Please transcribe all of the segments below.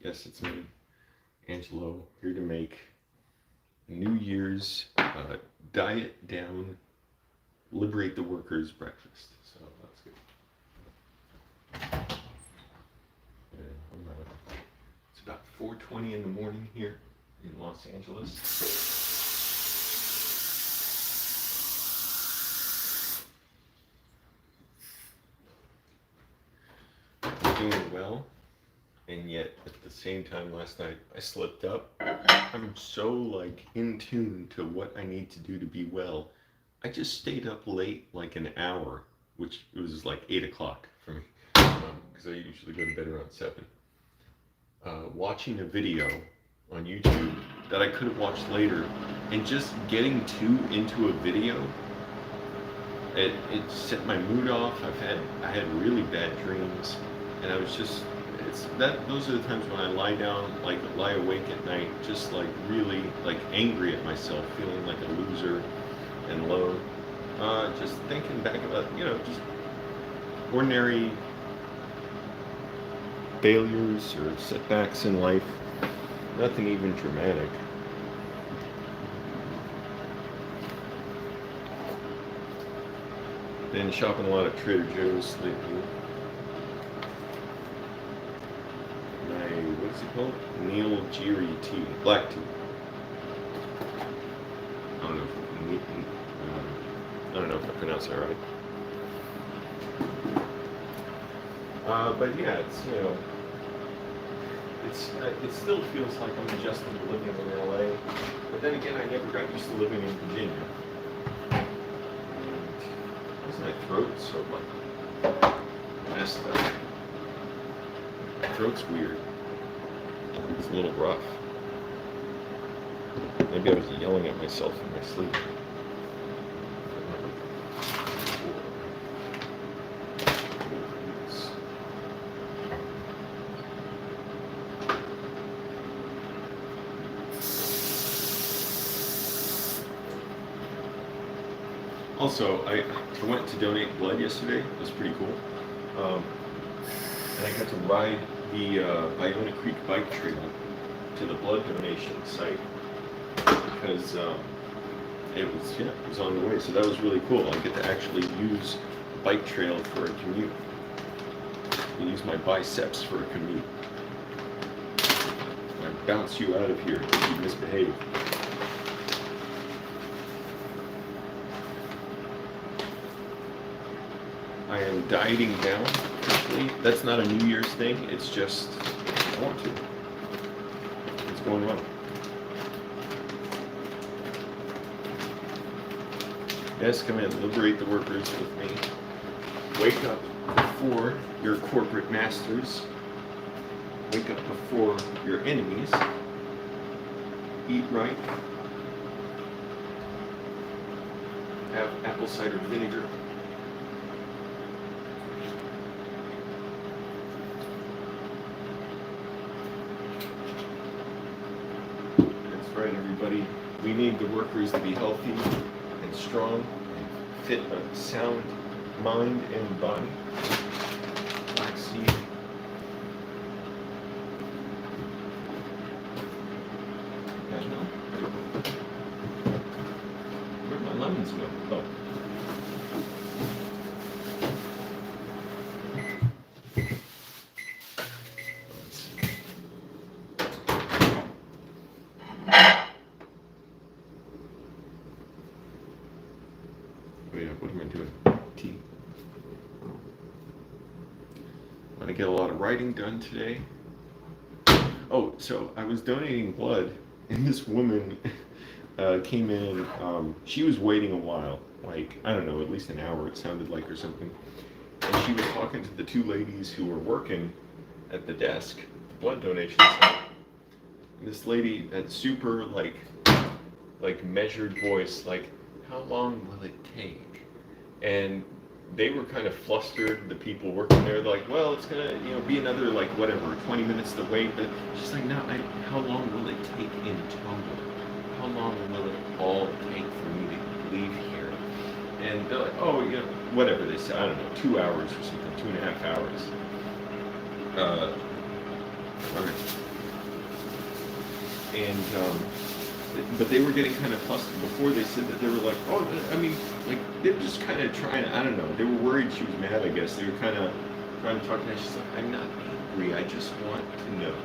Yes, it's me, Angelo, here to make New Year's diet down, liberate the workers breakfast. So that's good. It's about 4:20 in the morning here in Los Angeles. I'm doing well, and yet at the same time last night I slipped up. I'm so in tune to what I need to do to be well. I just stayed up late like an hour, which it was like 8 o'clock for me, because I usually go to bed around 7. Watching a video on YouTube that I could have watched later, and just getting too into a video, it set my mood off. I had really bad dreams, and I was just those are the times when I lie down, lie awake at night, just really angry at myself, feeling like a loser and low. Just thinking back about just ordinary failures or setbacks in life, nothing even dramatic. Been shopping a lot at Trader Joe's lately. What's it called? Nilgiri tea, black tea. I don't know if I pronounced that right. But yeah, it still feels like I'm adjusting to living in LA. But then again, I never got used to living in Virginia. And why's my throat so messed up? My throat's weird. It's a little rough. Maybe I was yelling at myself in my sleep. Also, I went to donate blood yesterday. It was pretty cool. And I got to ride the Iona Creek bike trail to the blood donation site because it was on the way. So that was really cool. I get to actually use the bike trail for a commute. I use my biceps for a commute. I bounce you out of here if you misbehave. I am dieting down officially. That's not a New Year's thing. It's just I want to. It's going well. Yes, come in. Liberate the workers with me. Wake up before your corporate masters. Wake up before your enemies. Eat right. Have apple cider vinegar. Right, everybody. We need the workers to be healthy and strong and fit a sound mind and body. Flaxseed. Where'd my lemons go? Oh. What am I doing? Tea. I'm gonna get a lot of writing done today. Oh, so I was donating blood, and this woman came in. She was waiting a while, I don't know, at least an hour it sounded like or something. And she was talking to the two ladies who were working at the desk, the blood donation site. And this lady, that super measured voice, how long will it take? And they were kind of flustered, the people working there, well, it's gonna, be another, 20 minutes to wait. But she's like, no, how long will it take in total? How long will it all take for me to leave here? And they're like, oh, whatever they said, I don't know, 2 hours or something, 2.5 hours. All right. and but they were getting kind of flustered before. They said that they were like, oh, I mean, like they were just kind of trying. I don't know. They were worried she was mad. I guess they were kind of trying to talk to her. She's like, I'm not angry. I just want to know.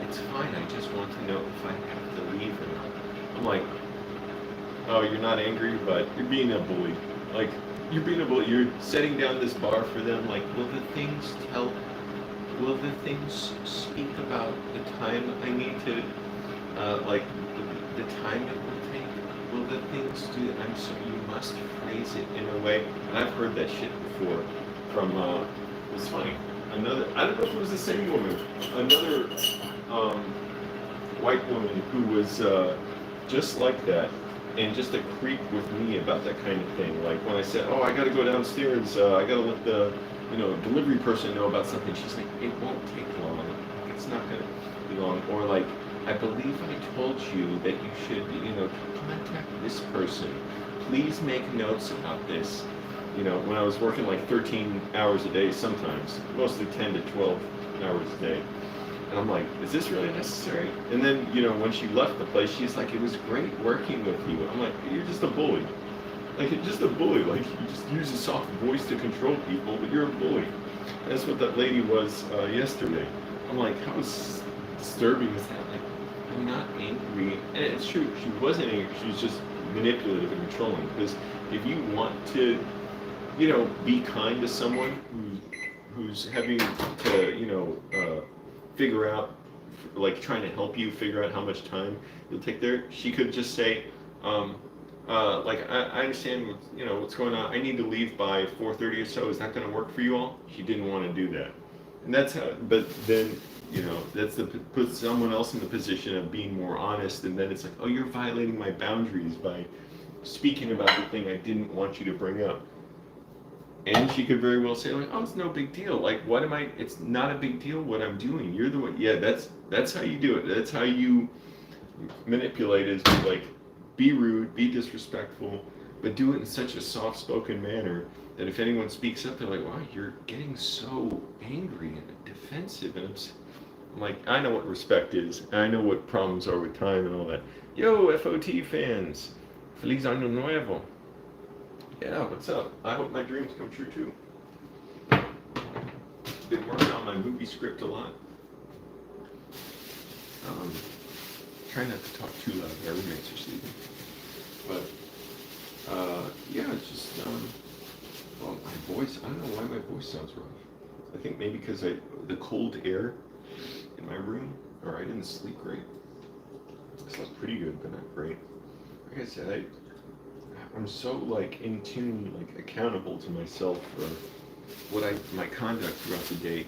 It's fine. I just want to know if I have to leave or not. I'm like, oh, you're not angry, but you're being a bully. Like, you're being a bully. You're setting down this bar for them. Like, will the things speak about the time I need to, like, the time it will take? Will the things do that? I'm so, you must phrase it in a way. And I've heard that shit before from, it's funny. I don't know if it was the same woman. Another, white woman who was, just like that, and just a creep with me about that kind of thing. Like when I said, "Oh, I got to go downstairs. I got to let the, delivery person know about something." She's like, "It won't take long. Like, it's not gonna be long." Or like, "I believe I told you that you should, contact this person. Please make notes about this." When I was working like 13 hours a day, sometimes, mostly 10 to 12 hours a day. And I'm like, is this really necessary? And then, when she left the place, she's like, it was great working with you. I'm like, you're just a bully. Like, you're just a bully. Like, you just use a soft voice to control people, but you're a bully. That's what that lady was yesterday. I'm like, how disturbing is that? Like, I'm not angry. And it's true, she wasn't angry. She was just manipulative and controlling. Because if you want to, be kind to someone who's having to, figure out, like trying to help you figure out how much time you'll take there, she could just say, like, I understand what's going on. I need to leave by 4:30 or so. Is that going to work for you all? She didn't want to do that, and that's how. But then that's puts someone else in the position of being more honest, and then it's like, oh, you're violating my boundaries by speaking about the thing I didn't want you to bring up. And she could very well say, like, oh, it's no big deal. Like, what am I? It's not a big deal what I'm doing. You're the one. Yeah, that's how you do it. That's how you manipulate, is to, like, be rude, be disrespectful, but do it in such a soft-spoken manner that if anyone speaks up, they're like, wow, you're getting so angry and defensive. And I'm like, I know what respect is. I know what problems are with time and all that. Yo, FOT fans. Feliz Año Nuevo. Yeah, what's up? I hope my dreams come true too. Been working on my movie script a lot. Try not to talk too loud. My roommates are sleeping. But yeah, it's just well, my voice. I don't know why my voice sounds rough. I think maybe because the cold air in my room, or I didn't sleep great. I slept pretty good, but not great. Like I said, I'm so, like, in tune, like, accountable to myself for my conduct throughout the day.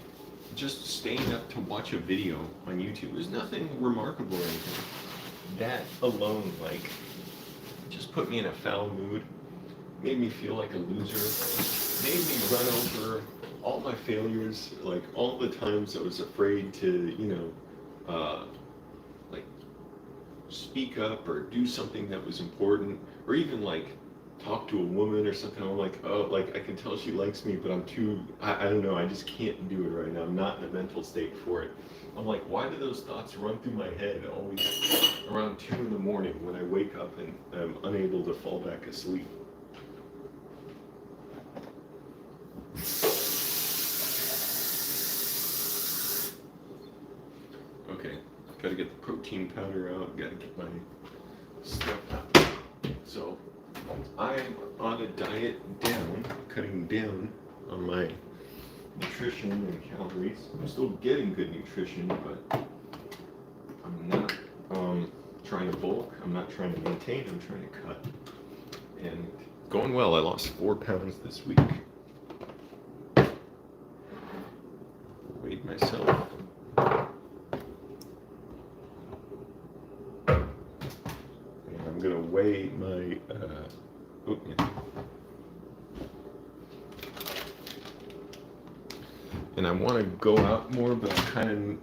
Just staying up to watch a video on YouTube. There's nothing remarkable or anything. That alone, like, just put me in a foul mood. Made me feel like a loser. Made me run over all my failures, like, all the times I was afraid to, like, speak up or do something that was important, or even like talk to a woman or something. I'm like, oh, like I can tell she likes me, but I don't know, I just can't do it right now. I'm not in a mental state for it. I'm like, why do those thoughts run through my head always around 2 in the morning when I wake up and I'm unable to fall back asleep? Okay, gotta get the protein powder out, gotta get my stuff out. So I'm on a diet down, cutting down on my nutrition and calories. I'm still getting good nutrition, but I'm not trying to bulk. I'm not trying to maintain. I'm trying to cut. And going well. I lost 4 pounds this week. Weighed myself. I'm gonna weigh my and I want to go out more, but I'm kind of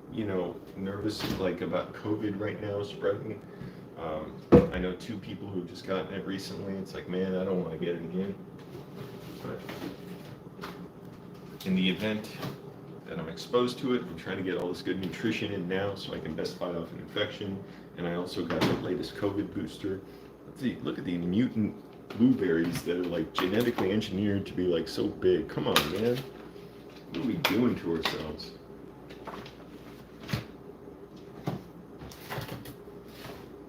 nervous, like, about COVID right now spreading. I know 2 people who've just gotten it recently. It's like, man, I don't want to get it again. But in the event that I'm exposed to it. I'm trying to get all this good nutrition in now so I can best fight off an infection. And I also got the latest COVID booster. Look at the mutant blueberries that are like genetically engineered to be like so big. Come on, man. What are we doing to ourselves?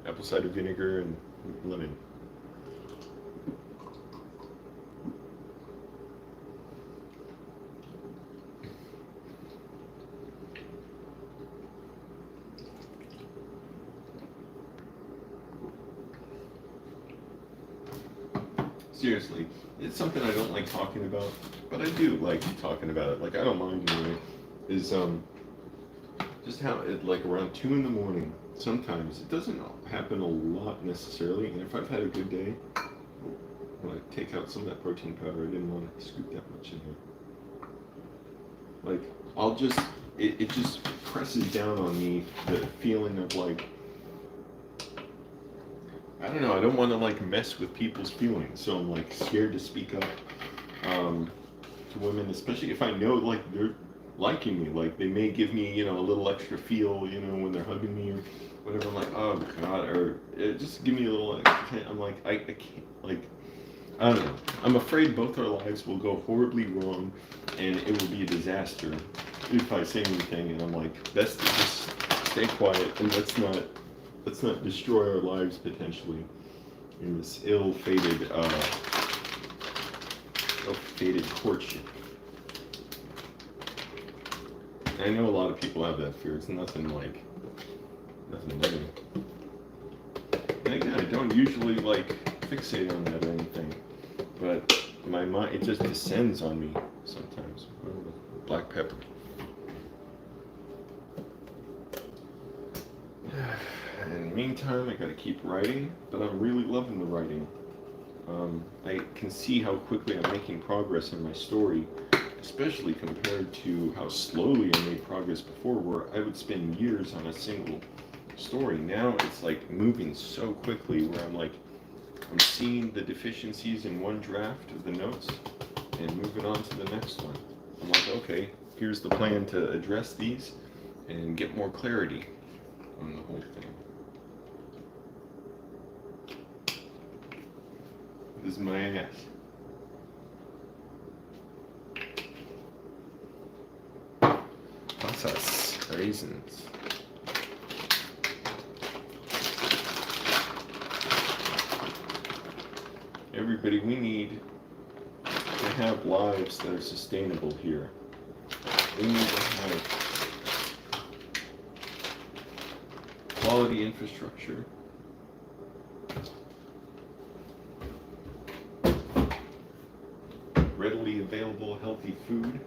Apple cider vinegar and lemon. Seriously, it's something I don't like talking about, but I do like talking about it. Like, I don't mind anyway. Is just how it, like, around 2 in the morning, sometimes it doesn't happen a lot necessarily, and if I've had a good day, when I take out some of that protein powder, I didn't want to scoop that much in here. Like, I'll just, it just presses down on me the feeling of like, I don't know, I don't want to like mess with people's feelings, so I'm like scared to speak up to women, especially if I know like they're liking me, like they may give me, a little extra feel, when they're hugging me or whatever. I'm like, oh God, or just give me a little extra. I'm like, I can't, like, I don't know. I'm afraid both our lives will go horribly wrong, and it will be a disaster if I say anything. And I'm like, best to just stay quiet and let's not destroy our lives potentially in this ill-fated courtship. I know a lot of people have that fear. It's nothing new. And again, I don't usually like fixate on that or anything, but my mind, it just descends on me sometimes. Black pepper. In the meantime, I gotta keep writing, but I'm really loving the writing. I can see how quickly I'm making progress in my story, especially compared to how slowly I made progress before, where I would spend years on a single story. Now it's like moving so quickly where I'm seeing the deficiencies in one draft of the notes and moving on to the next one. I'm like, okay, here's the plan to address these and get more clarity on the whole thing. This is my ass. Pasas, raisins. Everybody, we need to have lives that are sustainable here. We need to have quality infrastructure, readily available healthy food,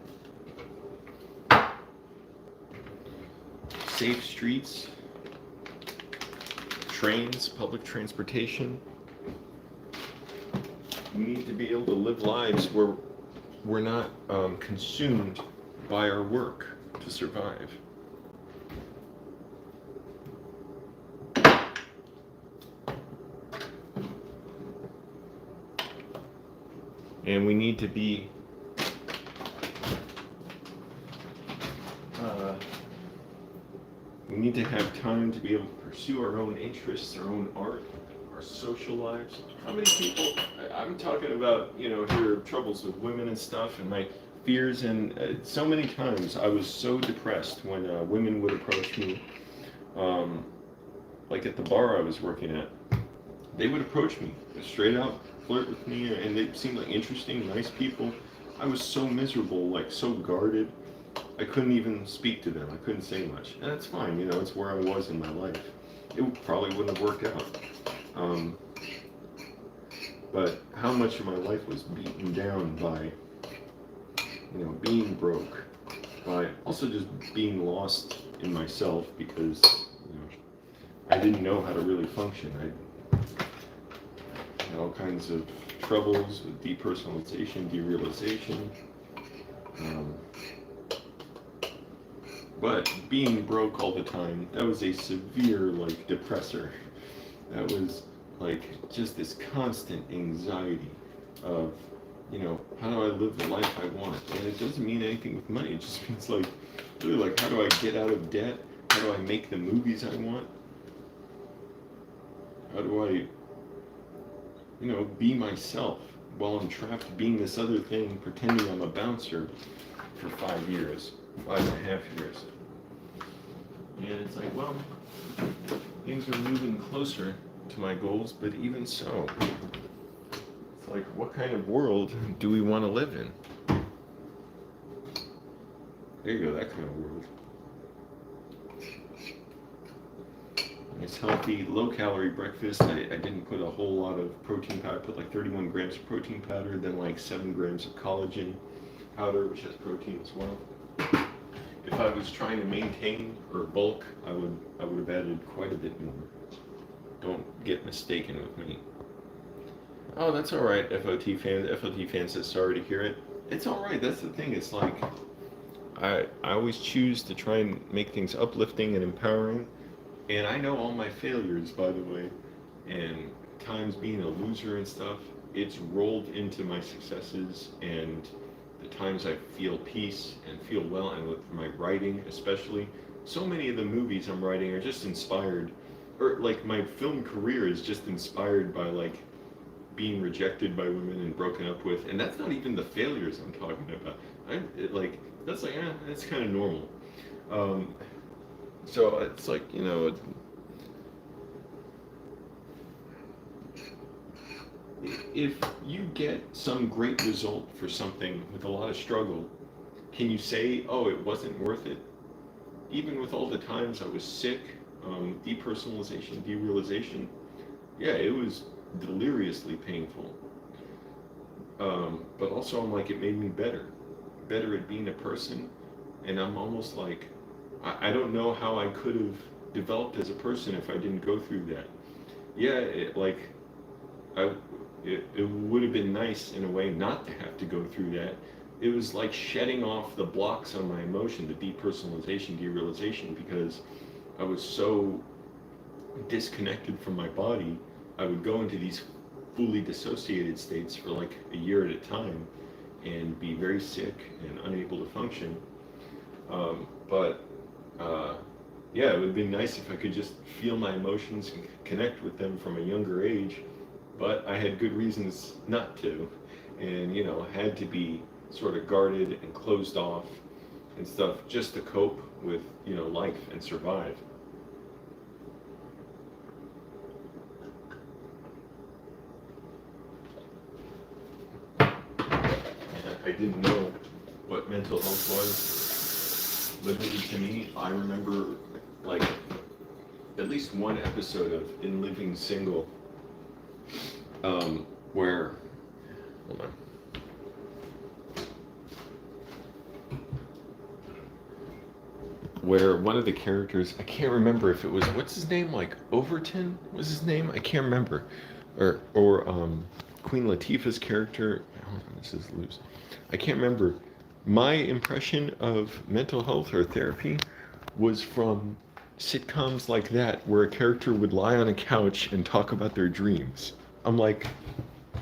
safe streets, trains, public transportation. We need to be able to live lives where we're not consumed by our work to survive. And we need to be we need to have time to be able to pursue our own interests, our own art, our social lives. How many people, I'm talking about, here troubles with women and stuff and my fears, and so many times I was so depressed when women would approach me, like at the bar I was working at. They would approach me, straight out flirt with me, and they seemed like interesting, nice people. I was so miserable, like so guarded. I couldn't even speak to them. I couldn't say much. And that's fine, it's where I was in my life. It probably wouldn't have worked out. But how much of my life was beaten down by, being broke, by also just being lost in myself because, I didn't know how to really function. I had all kinds of troubles with depersonalization, derealization. But being broke all the time, that was a severe, depressor. That was, just this constant anxiety of, how do I live the life I want? And it doesn't mean anything with money. It just means like, really, like, how do I get out of debt? How do I make the movies I want? How do I, be myself while I'm trapped being this other thing, pretending I'm a bouncer for 5 years, 5.5 years. And it's like, well, things are moving closer to my goals, but even so, it's like, what kind of world do we want to live in? There you go, that kind of world. Nice, healthy, low-calorie breakfast. I didn't put a whole lot of protein powder. I put like 31 grams of protein powder, then like 7 grams of collagen powder, which has protein as well. If I was trying to maintain or bulk, I would have added quite a bit more. Don't get mistaken with me. Oh, that's all right, FOT fans. FOT fans says sorry to hear it. It's all right. That's the thing. It's like I always choose to try and make things uplifting and empowering. And I know all my failures, by the way, and times being a loser and stuff. It's rolled into my successes and the times I feel peace and feel well, and with my writing especially. So many of the movies I'm writing are just inspired, or like my film career is just inspired by like being rejected by women and broken up with, and that's not even the failures I'm talking about. That's kind of normal. Um, so it's like, if you get some great result for something with a lot of struggle, can you say, oh, it wasn't worth it? Even with all the times I was sick, depersonalization, derealization, yeah, it was deliriously painful. But also, I'm like, it made me better at being a person. And I'm almost like, I don't know how I could have developed as a person if I didn't go through that. Yeah, I, it would have been nice in a way not to have to go through that. It was like shedding off the blocks on my emotion, the depersonalization, derealization, because I was so disconnected from my body. I would go into these fully dissociated states for like a year at a time and be very sick and unable to function. But yeah, it would have been nice if I could just feel my emotions and connect with them from a younger age, but I had good reasons not to, and had to be sort of guarded and closed off and stuff just to cope with life and survive. And I didn't know what mental health was. Literally, to me, I remember like at least one episode of In Living Single, where, hold on, where one of the characters, I can't remember if it was, what's his name, like Overton was his name, I can't remember, or Queen Latifah's character, hold on, this is loose, I can't remember. My impression of mental health or therapy was from sitcoms like that, where a character would lie on a couch and talk about their dreams. I'm like,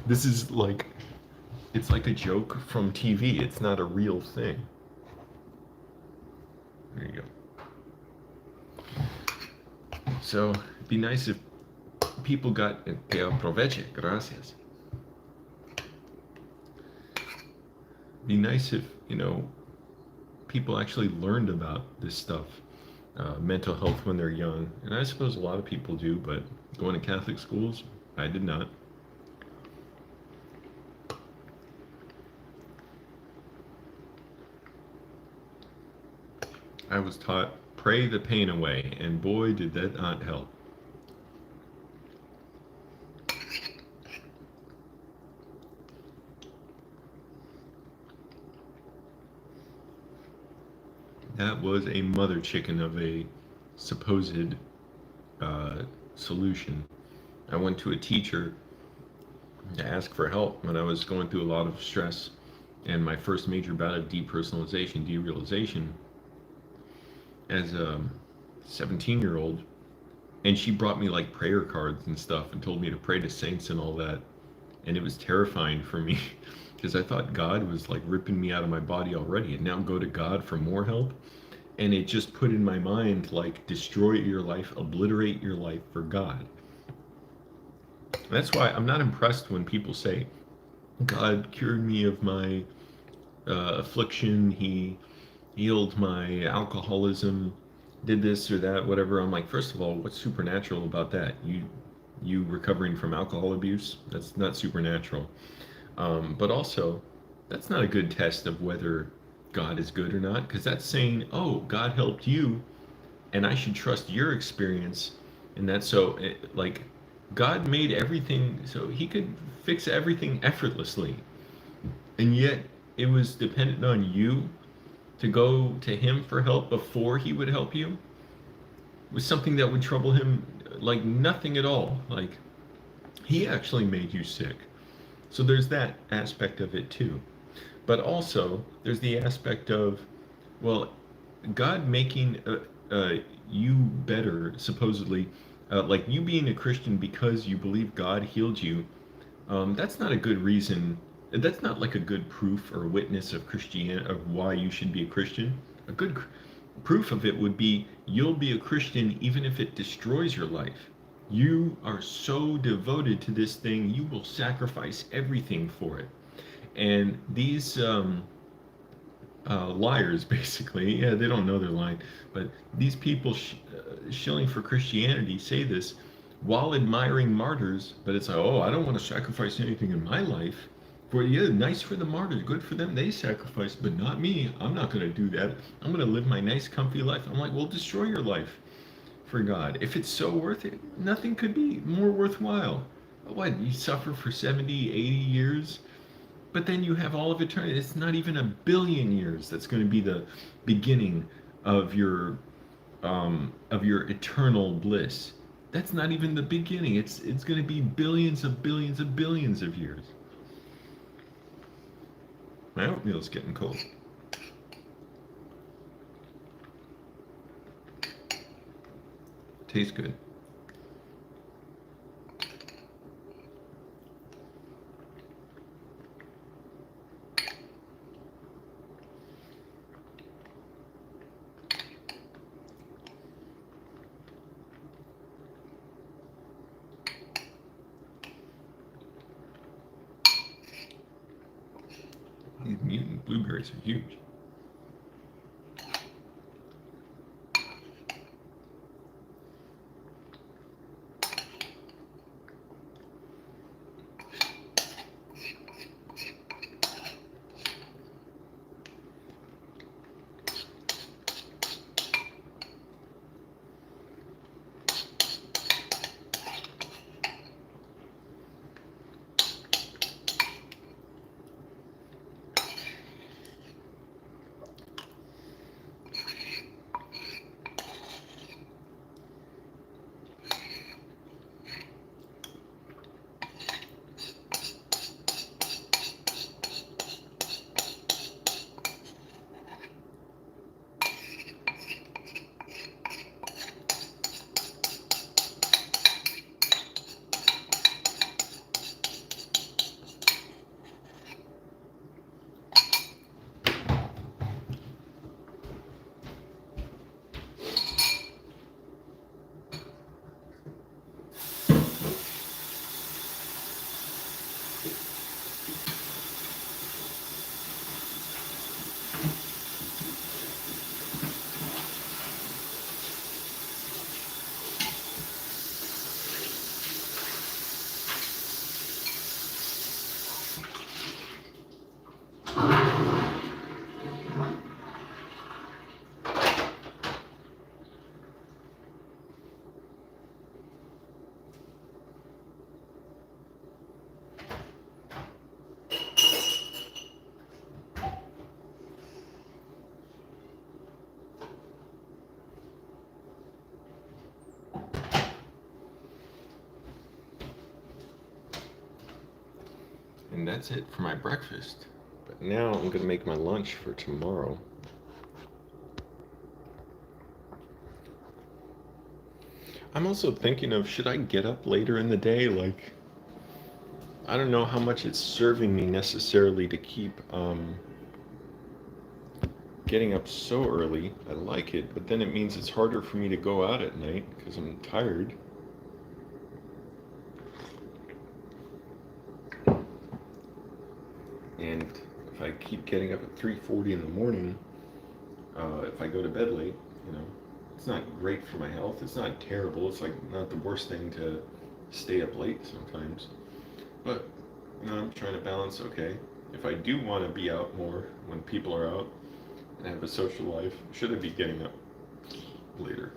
this is like, it's like a joke from TV. It's not a real thing. There you go. So, it'd be nice if people got, que aproveche, gracias. Be nice if, people actually learned about this stuff, mental health when they're young. And I suppose a lot of people do, but going to Catholic schools, I did not. I was taught, pray the pain away, and boy, did that not help. That was a mother chicken of a supposed solution. I went to a teacher to ask for help when I was going through a lot of stress and my first major bout of depersonalization, derealization as a 17-year-old. And she brought me like prayer cards and stuff and told me to pray to saints and all that. And it was terrifying for me because I thought God was like ripping me out of my body already, and now go to God for more help. And it just put in my mind like destroy your life, obliterate your life for God. That's why I'm not impressed when people say God cured me of my affliction, he healed my alcoholism, did this or that, whatever. I'm like, first of all, what's supernatural about that? You recovering from alcohol abuse? That's not supernatural. But also, that's not a good test of whether God is good or not, because that's saying, oh, God helped you, and I should trust your experience. And that's so, like, God made everything so He could fix everything effortlessly, and yet it was dependent on you to go to Him for help before He would help you. It was something that would trouble Him like nothing at all. Like, He actually made you sick. So there's that aspect of it too. But also, there's the aspect of, well, God making you better, supposedly, like you being a Christian because you believe God healed you. That's not a good reason. That's not like a good proof or witness of Christianity, of why you should be a Christian. A good proof of it would be you'll be a Christian even if it destroys your life. You are so devoted to this thing, you will sacrifice everything for it. And these liars, basically, yeah, they don't know they're lying, but these people shilling for Christianity say this while admiring martyrs, but it's like, oh, I don't want to sacrifice anything in my life. For yeah, nice for the martyrs, good for them, they sacrifice, but not me. I'm not going to do that. I'm going to live my nice, comfy life. I'm like, well, destroy your life for God. If it's so worth it, nothing could be more worthwhile. What, you suffer for 70, 80 years? But then you have all of eternity. It's not even a billion years that's going to be the beginning of your eternal bliss. That's not even the beginning. It's going to be billions of billions of billions of years. My oatmeal's getting cold. Tastes good. These mutant blueberries are huge. And that's it for my breakfast. But now I'm going to make my lunch for tomorrow. I'm also thinking of should I get up later in the day? Like, I don't know how much it's serving me necessarily to keep getting up so early. I like it, but then it means it's harder for me to go out at night because I'm tired. And if I keep getting up at 3:40 in the morning, if I go to bed late, you know, it's not great for my health. It's not terrible. It's like not the worst thing to stay up late sometimes. But I'm trying to balance. Okay, if I do want to be out more when people are out and have a social life, should I be getting up later?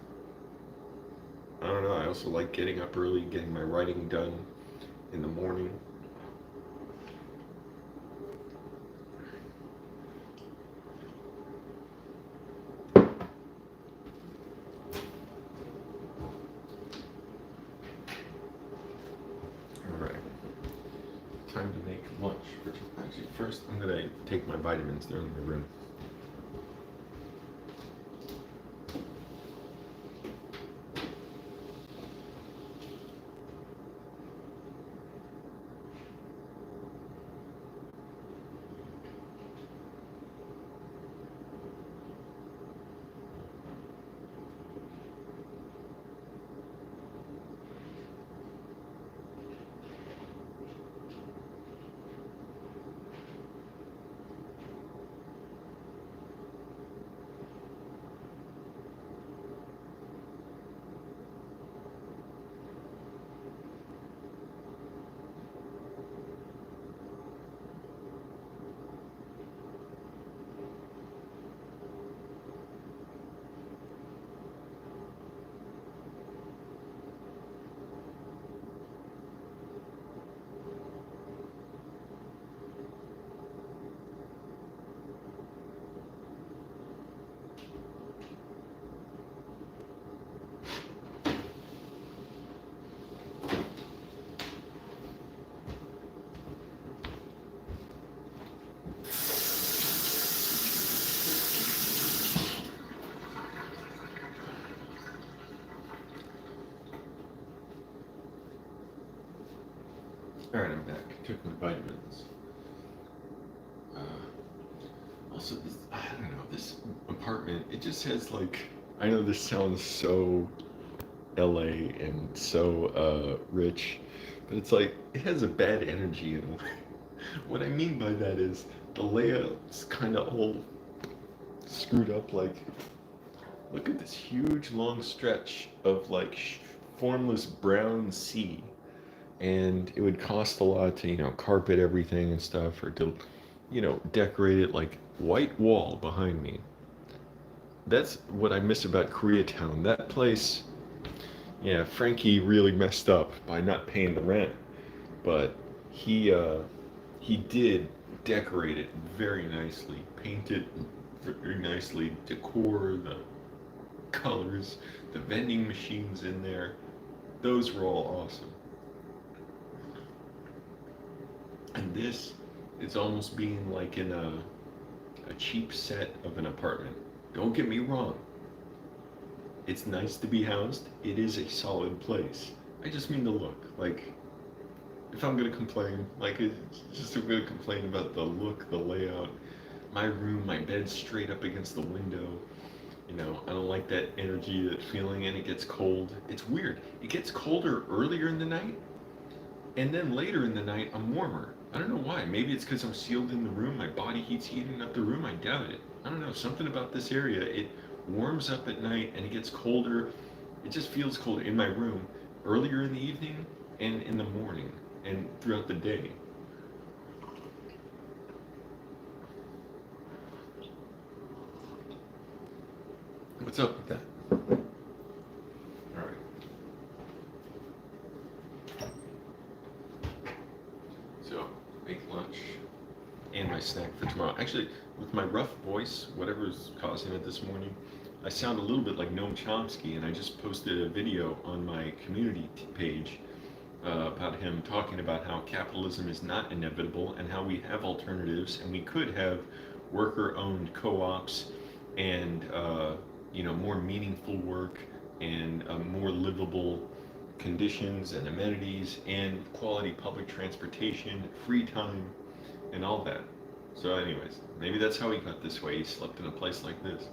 I don't know. I also like getting up early, getting my writing done in the morning. All right, time to make lunch. Actually, first I'm gonna take my vitamins. They're in my room. All right, I'm back. Took my vitamins. Uh, Also, this, I don't know, this apartment, it just has like, I know this sounds so LA and so rich, but it's like, it has a bad energy in a way. What I mean by that is the layout's kind of all screwed up. Like, look at this huge long stretch of like formless brown sea. And it would cost a lot to, carpet everything and stuff, or to, decorate it like white wall behind me. That's what I miss about Koreatown. That place, yeah, Frankie really messed up by not paying the rent, but he uh, he did decorate it very nicely, paint it very nicely, decor the colors, the vending machines in there. Those were all awesome. And this is almost being like in a cheap set of an apartment. Don't get me wrong, it's nice to be housed. It is a solid place. I just mean the look. Like, if I'm gonna complain, like, it's just I'm gonna complain about the look, the layout. My room, my bed's straight up against the window. I don't like that energy, that feeling, and it gets cold. It's weird. It gets colder earlier in the night, and then later in the night, I'm warmer. I don't know why. Maybe it's because I'm sealed in the room. My body heat's heating up the room. I doubt it. I don't know. Something about this area. It warms up at night and it gets colder. It just feels colder in my room earlier in the evening and in the morning and throughout the day. What's up with that? All right. So, make lunch and my snack for tomorrow. Actually, with my rough voice, whatever's causing it this morning, I sound a little bit like Noam Chomsky, and I just posted a video on my community page about him talking about how capitalism is not inevitable and how we have alternatives, and we could have worker-owned co-ops and more meaningful work and more livable conditions and amenities and quality public transportation, free time, and all that. So, anyways, maybe that's how he got this way. He slept in a place like this.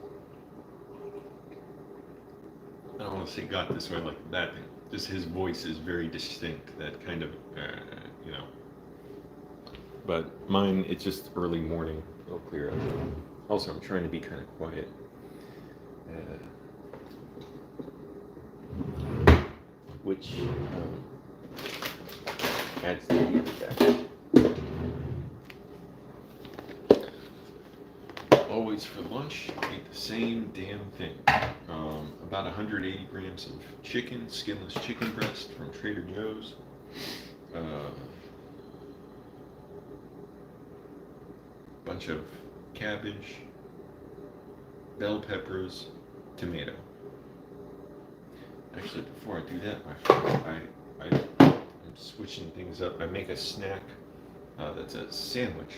I don't want to say got this way like a bad thing. Just his voice is very distinct. That kind of, you know. But mine, it's just early morning. It'll clear up. Also, I'm trying to be kind of quiet. Which adds to the effect. Always for lunch, ate the same damn thing. About 180 grams of chicken, skinless chicken breast from Trader Joe's. Bunch of cabbage, bell peppers, tomato. Actually, before I do that, I'm switching things up. I make a snack that's a sandwich.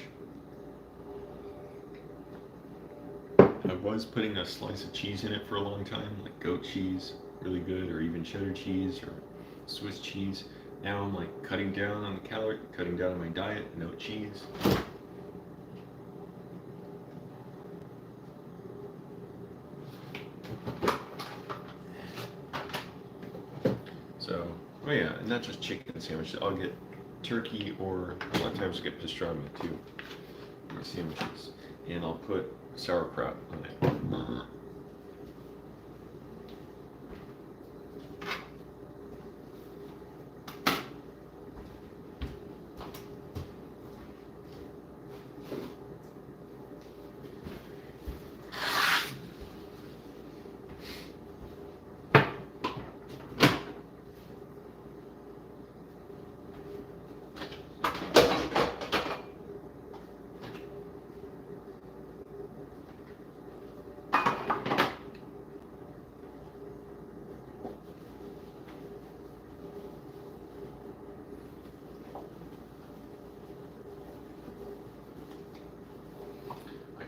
I was putting a slice of cheese in it for a long time, like goat cheese, really good, or even cheddar cheese or Swiss cheese. Now I'm like cutting down on the calorie, cutting down on my diet, no cheese. So, oh yeah, and not just chicken sandwiches. I'll get turkey, or a lot of times I get pastrami too in my sandwiches. And I'll put sauerkraut on it.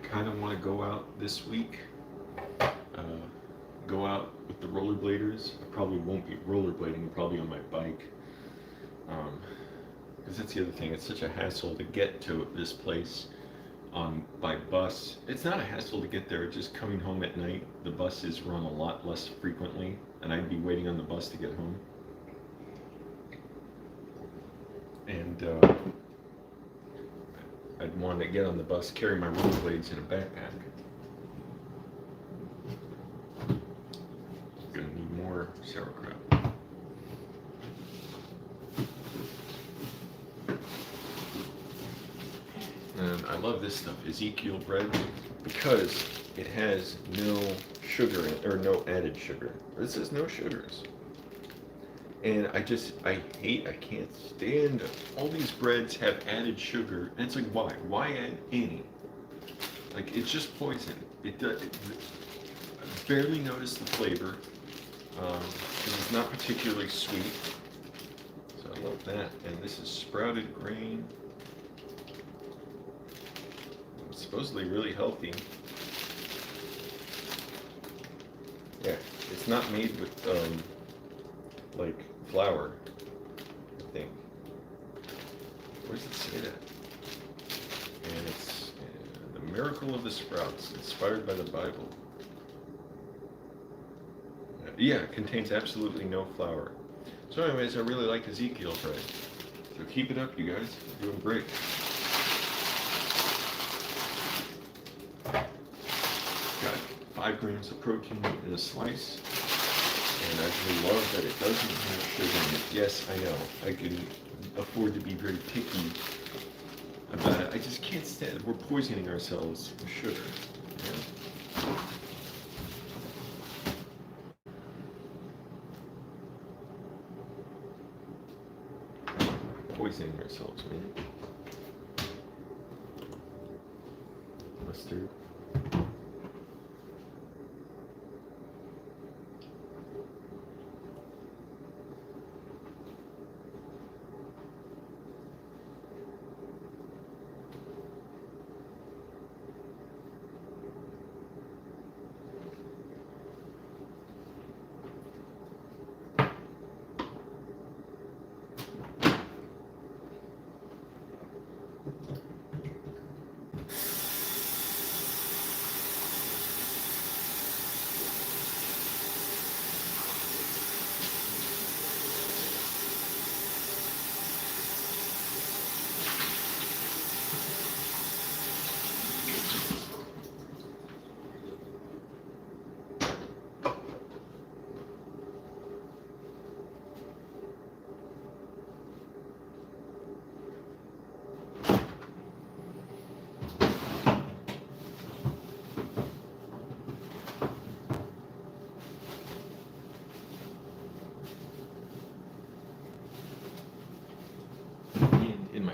Kind of want to go out this week, go out with the rollerbladers. I probably won't be rollerblading, I'll probably on my bike, because that's the other thing. It's such a hassle to get to this place by bus. It's not a hassle to get there, just coming home at night. The bus is run a lot less frequently, and I'd be waiting on the bus to get home. And I'd want to get on the bus, carry my rollerblades in a backpack. Gonna need more sauerkraut. And I love this stuff, Ezekiel bread, because it has no sugar in it, or no added sugar. This says no sugars. And I can't stand it. All these breads have added sugar, and it's like, why? Why add any? Like, it's just poison. I barely notice the flavor, because it's not particularly sweet. So I love that. And this is sprouted grain. It's supposedly really healthy. Yeah, it's not made with, like flour, I think. Where does it say that? And it's the miracle of the sprouts, inspired by the Bible. Yeah, it contains absolutely no flour. So anyways, I really like Ezekiel bread. So keep it up, you guys. You're doing great. Got 5 grams of protein in a slice. And I really love that it doesn't have sugar in it. Yes, I know. I can afford to be very picky about it. I just can't stand it. We're poisoning ourselves with sugar. Yeah. Poisoning ourselves, man. Mustard.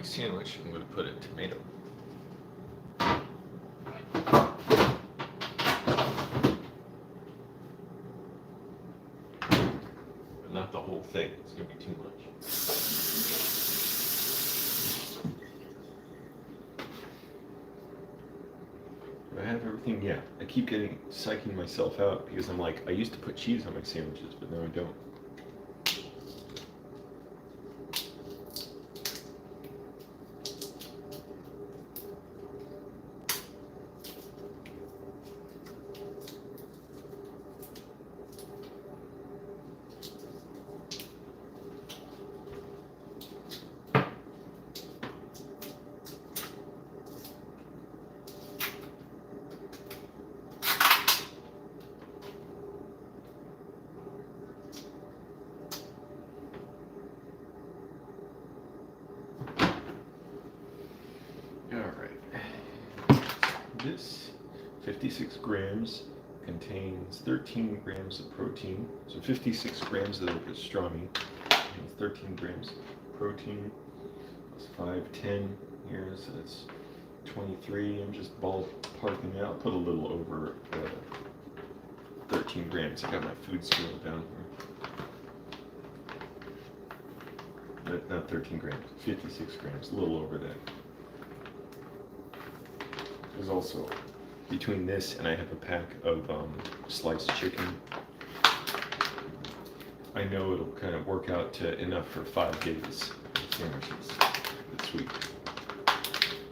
sandwich, I'm going to put a tomato. But not the whole thing, it's going to be too much. Do I have everything? Yeah. I keep psyching myself out because I'm like, I used to put cheese on my sandwiches, but now I don't. This 56 grams contains 13 grams of protein. So 56 grams of the pastrami and 13 grams of protein. Plus 5, 10 here, so that's 23. I'm just ballparking it. I'll put a little over 13 grams. I got my food scale down here. Not 13 grams, 56 grams, a little over that. There's also, between this and I have a pack of sliced chicken. I know it'll kind of work out to enough for 5 days of sandwiches this week.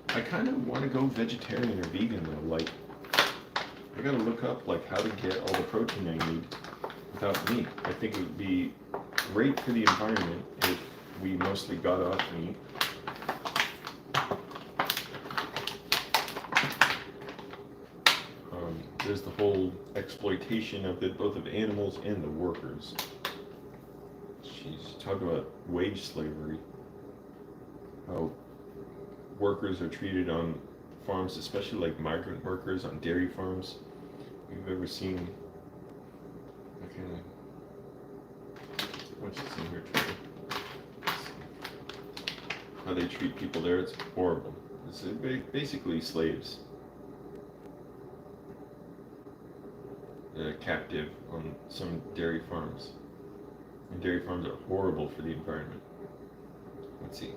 I kind of want to go vegetarian or vegan though. Like, I gotta look up like how to get all the protein I need without meat. I think it would be great for the environment if we mostly got off meat. There's the whole exploitation of both of animals and the workers. She's talking about wage slavery. How workers are treated on farms, especially like migrant workers on dairy farms. If you've ever seen, what's this in here? How they treat people there, it's horrible. It's basically slaves. Captive on some dairy farms. And dairy farms are horrible for the environment. Let's see.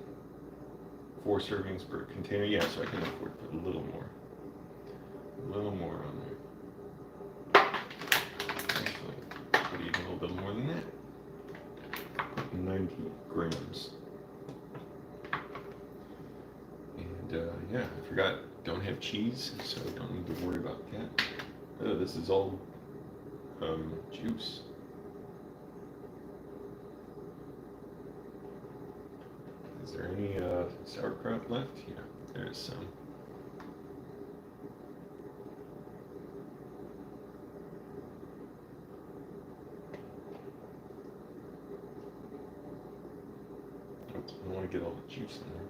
4 servings per container. Yeah, so I can afford to put a little more. A little more on there. Actually, put even a little bit more than that. 90 grams. And yeah, I forgot, don't have cheese, so I don't need to worry about that. Oh, this is all juice. Is there any sauerkraut left? Yeah, there is some. Oops, I don't want to get all the juice in there.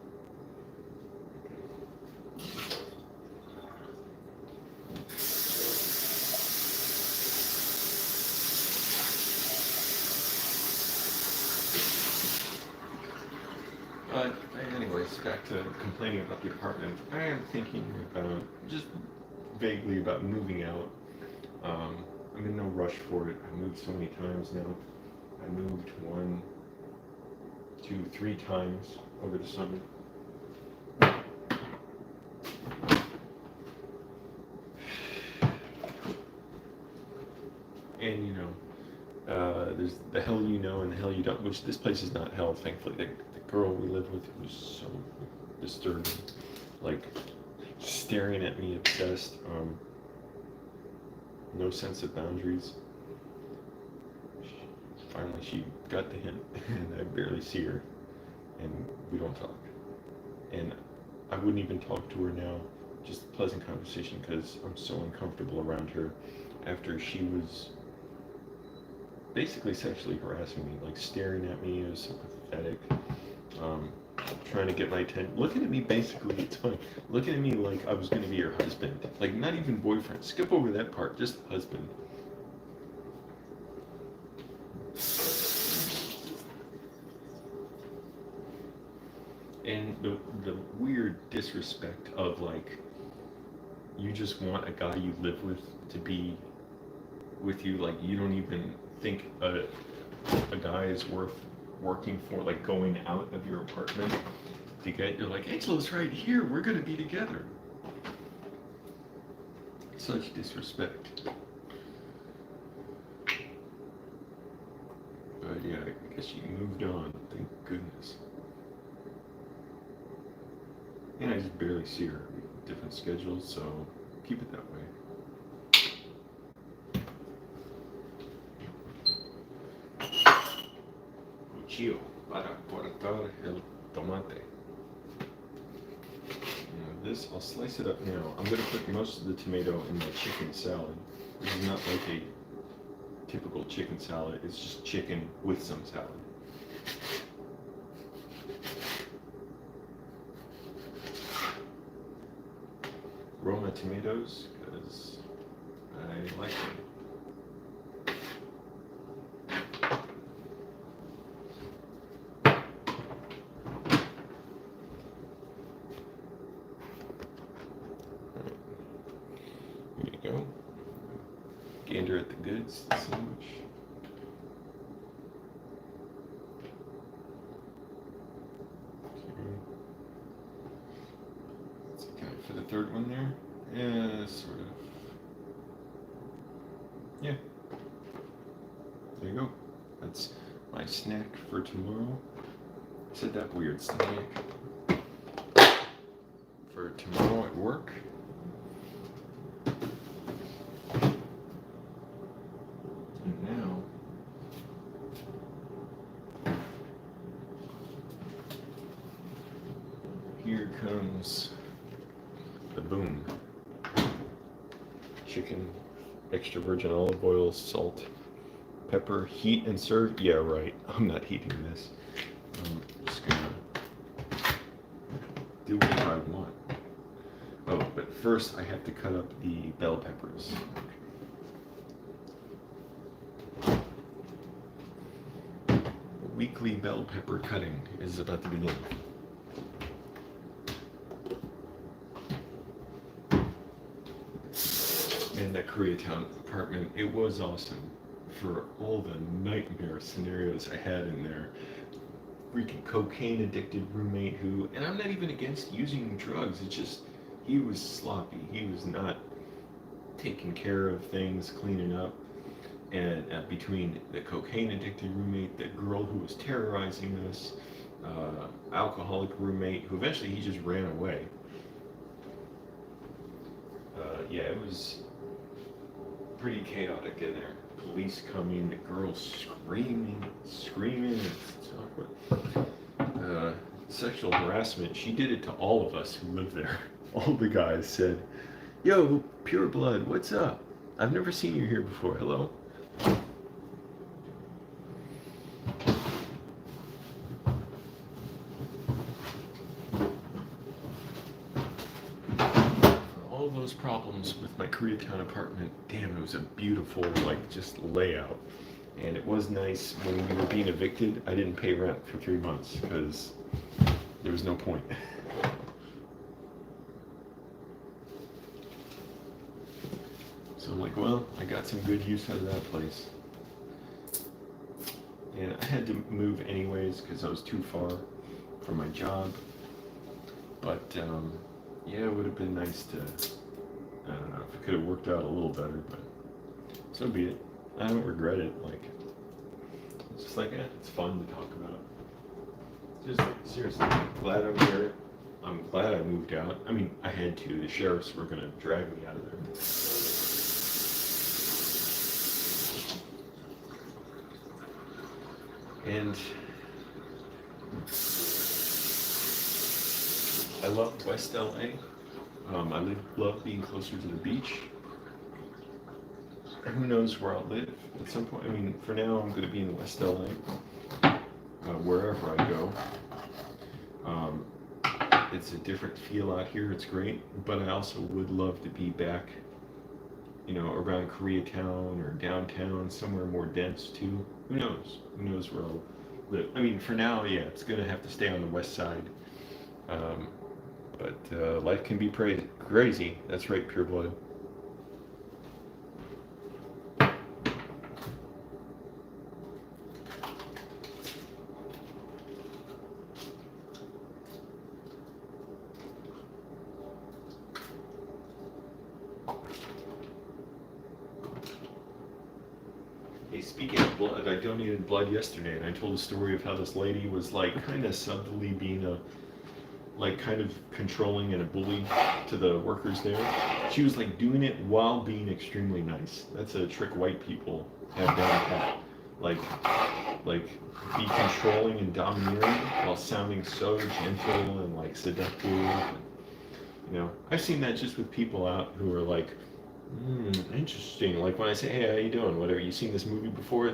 Anyways, back to complaining about the apartment. I am thinking about, just vaguely about moving out. I'm in no rush for it. I moved so many times now. I moved 1, 2, 3 times over the summer. And you know, there's the hell you know and the hell you don't, which this place is not hell, thankfully. The girl we live with was so disturbing, like staring at me obsessed, no sense of boundaries. Finally she got the hint and I barely see her and we don't talk, and I wouldn't even talk to her now, just pleasant conversation, because I'm so uncomfortable around her after she was basically sexually harassing me, like staring at me. It was so pathetic. Trying to get my attention, looking at me basically, it's funny, looking at me like I was going to be her husband, like not even boyfriend, skip over that part, just husband. And the weird disrespect of like you just want a guy you live with to be with you, like you don't even think a guy is worth working for, like going out of your apartment to get, you're like, Angelo's right here, we're gonna be together. Such disrespect. But yeah, I guess you moved on, thank goodness. And I just barely see her. Different schedules, so keep it that way. Cuchillo para cortar el tomate. Now this, I'll slice it up now. I'm going to put most of the tomato in my chicken salad. This is not like a typical chicken salad. It's just chicken with some salad. Roma tomatoes, because I like them. Here you go. Gander at the goods, the sandwich. For the third one there? Yeah, sort of. Yeah. There you go. That's my snack for tomorrow. I said that weird snack. For tomorrow at work. And now, here comes the boom. Chicken, extra virgin olive oil, salt, pepper, heat and serve. Yeah, right. I'm not heating this. I'm just gonna do what I want. Oh, but first I have to cut up the bell peppers. The weekly bell pepper cutting is about to begin. And that Koreatown apartment, it was awesome for all the nightmare scenarios I had in there. Freaking cocaine addicted roommate who, and I'm not even against using drugs, it's just he was sloppy. He was not taking care of things, cleaning up. And between the cocaine addicted roommate, the girl who was terrorizing us, alcoholic roommate who eventually he just ran away. Yeah, it was pretty chaotic in there. Police coming, the girl screaming. Sexual harassment. She did it to all of us who lived there. All the guys said, "Yo, Pure Blood, what's up? I've never seen you here before. Hello." All those problems with my Koreatown apartment, damn, it was a beautiful, like, just layout. And it was nice when we were being evicted. I didn't pay rent for 3 months because there was no point. So I'm like, well, I got some good use out of that place. And I had to move anyways because I was too far from my job. But yeah, it would have been nice to, I don't know, if it could have worked out a little better, but so be it. I don't regret it. Like, it's just like, it's fun to talk about. Just seriously, glad I'm here. I'm glad I moved out. I mean, I had to. The sheriffs were gonna drag me out of there. And I love West LA. I love being closer to the beach. Who knows where I'll live at some point. I mean, for now, I'm going to be in West LA, wherever I go. It's a different feel out here. It's great, but I also would love to be back, you know, around Koreatown or downtown, somewhere more dense too. Who knows? Who knows where I'll live? I mean, for now, yeah, it's going to have to stay on the west side. Um, but life can be crazy. That's right, pure blood. Hey, speaking of blood, I donated blood yesterday, and I told a story of how this lady was like kind of subtly being a like kind of controlling and a bully to the workers there. She was like doing it while being extremely nice. That's a trick white people have down pat. Like like be controlling and domineering while sounding so gentle and like seductive. And, I've seen that just with people out who are like, interesting. Like when I say, "Hey, how you doing?" Whatever. You seen this movie before?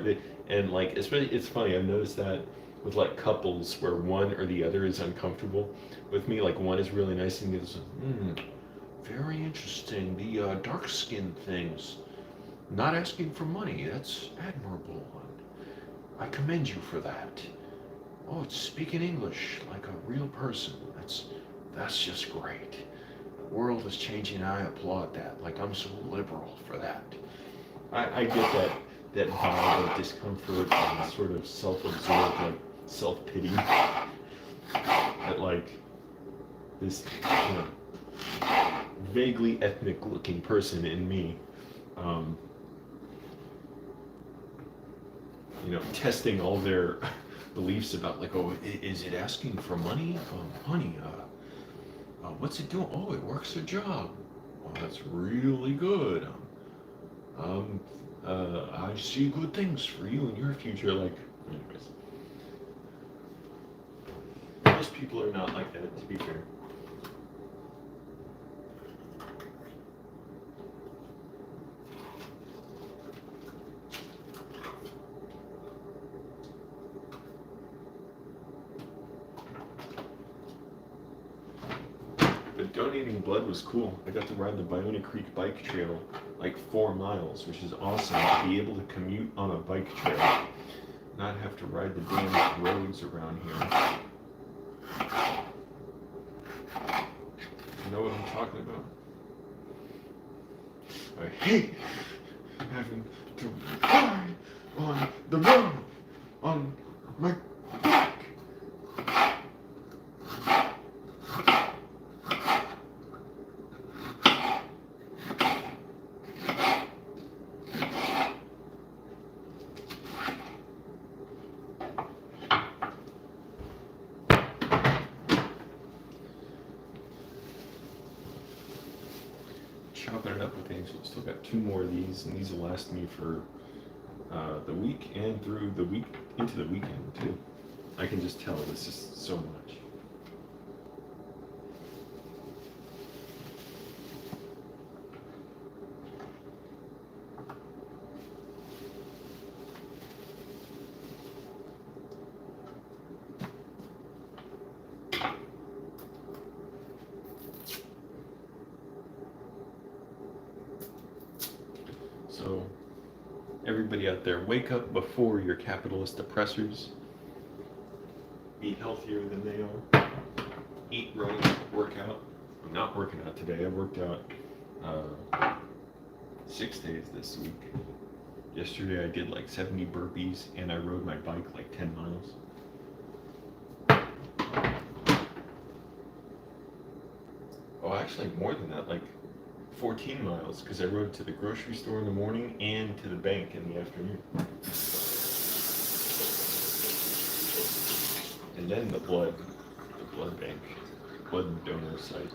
And like, especially, it's funny. I've noticed that with like couples where one or the other is uncomfortable with me. Like one is really nice and the other's, very interesting. The dark skin things. Not asking for money. That's admirable. I commend you for that. Oh, it's speaking English like a real person. That's just great. The world is changing. I applaud that. Like I'm so liberal for that. I get that vibe of discomfort and sort of self-absorbed, like self-pity that like this vaguely ethnic-looking person in me, um, testing all their beliefs about like, oh, is it asking for money? Honey, what's it doing? Oh, it works a job. Oh, that's really good. Um, I see good things for you in your future. Like, anyways, most people are not like that, to be fair. But donating blood was cool. I got to ride the Biona Creek bike trail like 4 miles, which is awesome. To be able to commute on a bike trail, not have to ride the damn roads around here. You know what I'm talking about? I hate having to ride on the road on my bike. Chopping it up with Angel. Still got 2 more of these, and these will last me for the week and through the week into the weekend too. I can just tell this is so much. So, everybody out there, wake up before your capitalist oppressors. Be healthier than they are. Eat right. Work out. I'm not working out today. I worked out 6 days this week. Yesterday I did like 70 burpees and I rode my bike like 10 miles. Oh, actually more than that, like 14 miles, because I rode to the grocery store in the morning and to the bank in the afternoon. And then the blood bank, blood donor site.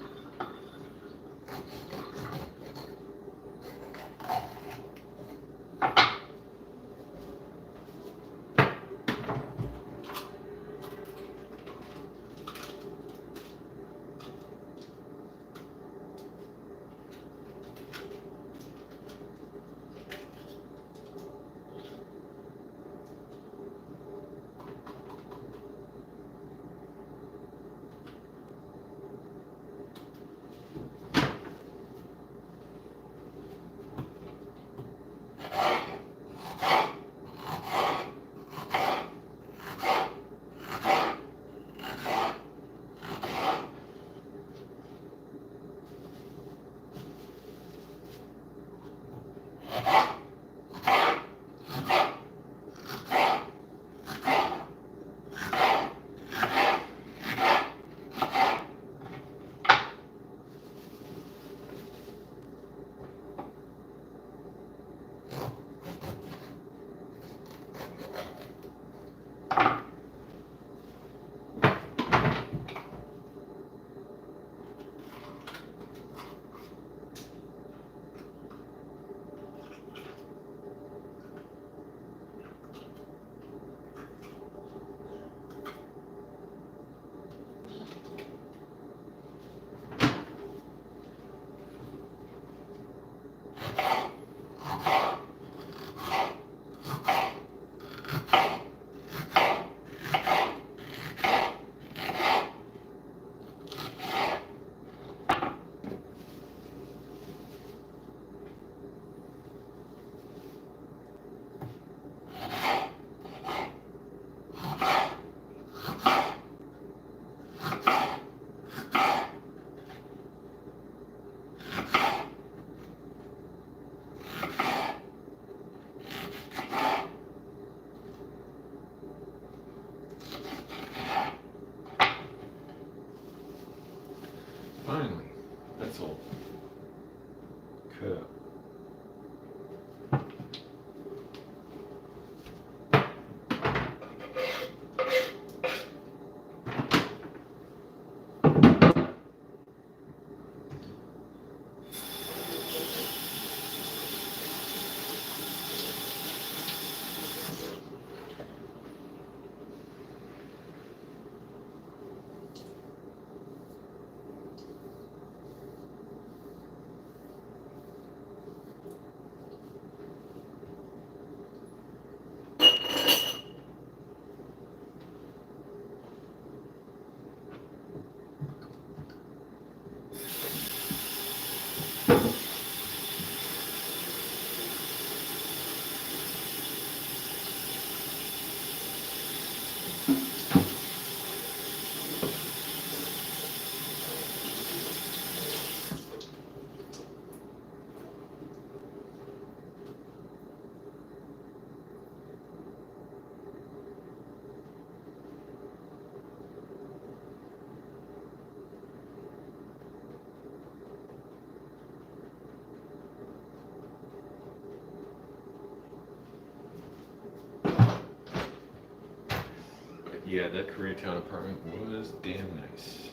Yeah, that Koreatown apartment was damn nice.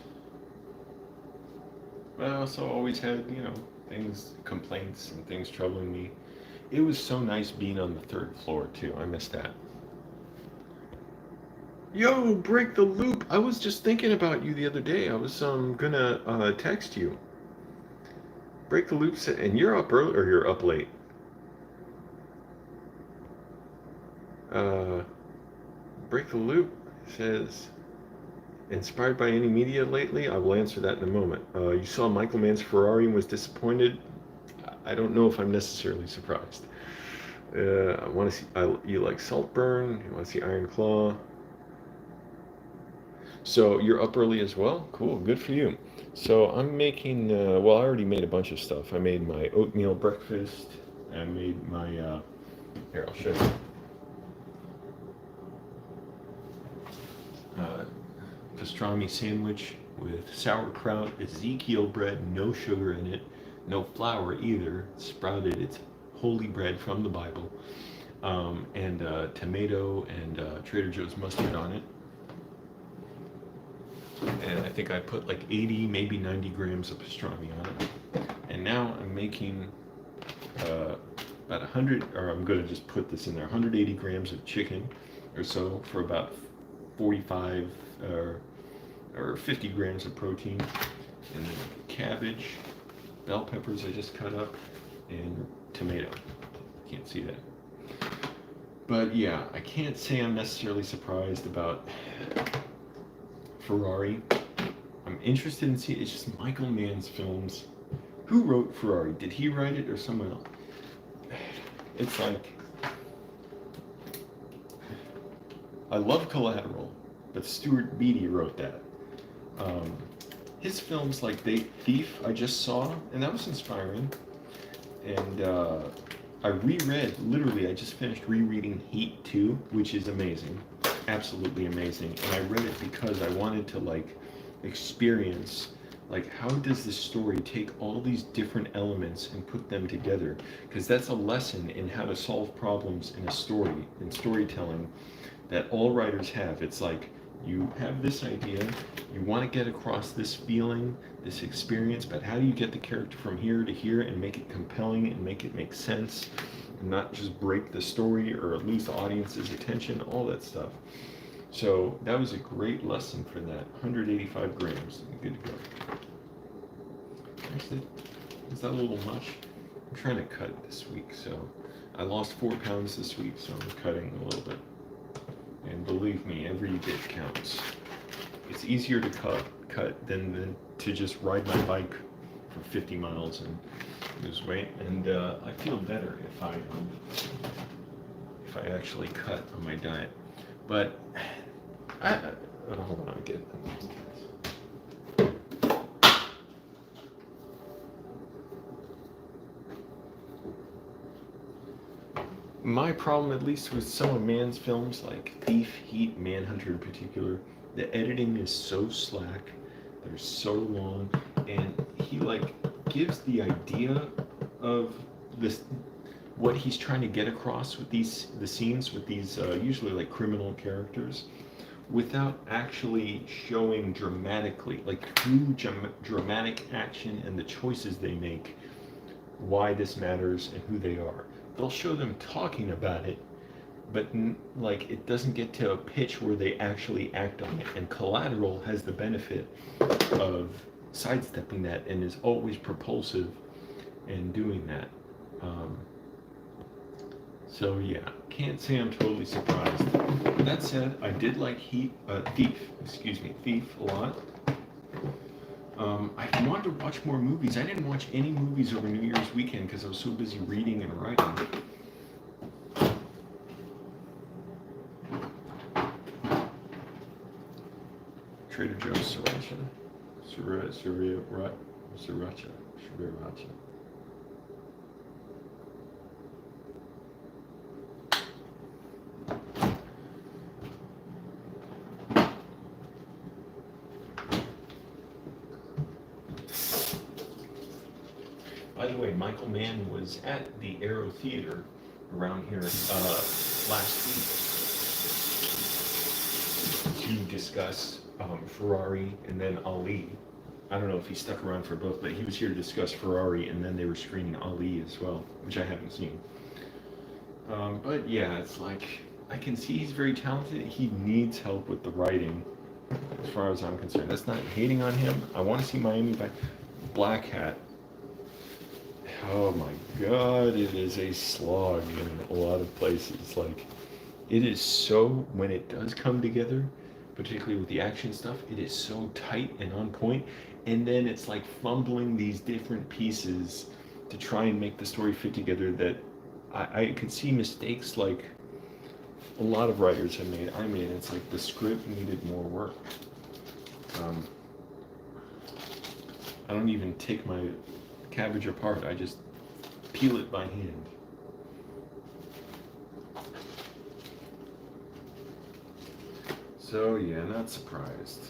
But I also always had, things, complaints and things troubling me. It was so nice being on the third floor too. I missed that. Yo, break the loop. I was just thinking about you the other day. I was gonna text you. Break the loop, and you're up early or you're up late. Uh, break the loop says, inspired by any media lately? I will answer that in a moment. You saw Michael Mann's Ferrari and was disappointed. I don't know if I'm necessarily surprised. I want to see. You like Saltburn? You want to see Iron Claw? So you're up early as well? Cool, good for you. So I'm making. Well, I already made a bunch of stuff. I made my oatmeal breakfast. I made my. Here, I'll show you. Pastrami sandwich with sauerkraut, Ezekiel bread, no sugar in it, no flour either, sprouted. It's holy bread from the Bible, and tomato and Trader Joe's mustard on it. And I think I put like 80, maybe 90 grams of pastrami on it. And now I'm making about 100, or I'm going to just put this in there, 180 grams of chicken or so for about 45 or 50 grams of protein, and then cabbage, bell peppers I just cut up, and tomato. Can't see that. But yeah, I can't say I'm necessarily surprised about Ferrari. I'm interested in seeing, it's just Michael Mann's films. Who wrote Ferrari? Did he write it or someone else? It's like, I love Collateral, but Stuart Beattie wrote that. His films like Thief I just saw, and that was inspiring. And I reread, literally, I just finished rereading Heat 2, which is amazing, absolutely amazing. And I read it because I wanted to like experience, like, how does this story take all these different elements and put them together? Because that's a lesson in how to solve problems in a story, in storytelling, that all writers have. It's like, you have this idea, you want to get across this feeling, this experience, but how do you get the character from here to here and make it compelling and make it make sense and not just break the story or lose the audience's attention, all that stuff. So that was a great lesson for that. 185 grams, good to go. Actually, is that a little much? I'm trying to cut this week, so I lost 4 pounds this week, so I'm cutting a little bit. And believe me, every bit counts. It's easier to cut than to just ride my bike for 50 miles and lose weight. And I feel better if I actually cut on my diet. But hold on, I get it. My problem, at least with some of Mann's films, like Thief, Heat, Manhunter in particular, the editing is so slack, they're so long, and he like gives the idea of this, what he's trying to get across with the scenes with these usually like criminal characters, without actually showing dramatically, like through dramatic action and the choices they make, why this matters and who they are. They'll show them talking about it, but like it doesn't get to a pitch where they actually act on it. And Collateral has the benefit of sidestepping that and is always propulsive in doing that. So yeah, can't say I'm totally surprised. That said, I did like Thief a lot. I wanted to watch more movies. I didn't watch any movies over New Year's weekend because I was so busy reading and writing. Trader Joe's sriracha. Sriracha. By the way, Michael Mann was at the Aero Theater around here last week to discuss Ferrari and then Ali. I don't know if he stuck around for both, but he was here to discuss Ferrari, and then they were screening Ali as well, which I haven't seen. But yeah, it's like I can see he's very talented. He needs help with the writing, as far as I'm concerned. That's not hating on him. I want to see Miami back. Black Hat. Oh my God, it is a slog in a lot of places. Like, it is so, when it does come together, particularly with the action stuff, it is so tight and on point. And then it's like fumbling these different pieces to try and make the story fit together that I could see mistakes like a lot of writers have made. I made it's like the script needed more work. I don't even take my cabbage apart. I just peel it by hand. So yeah, not surprised.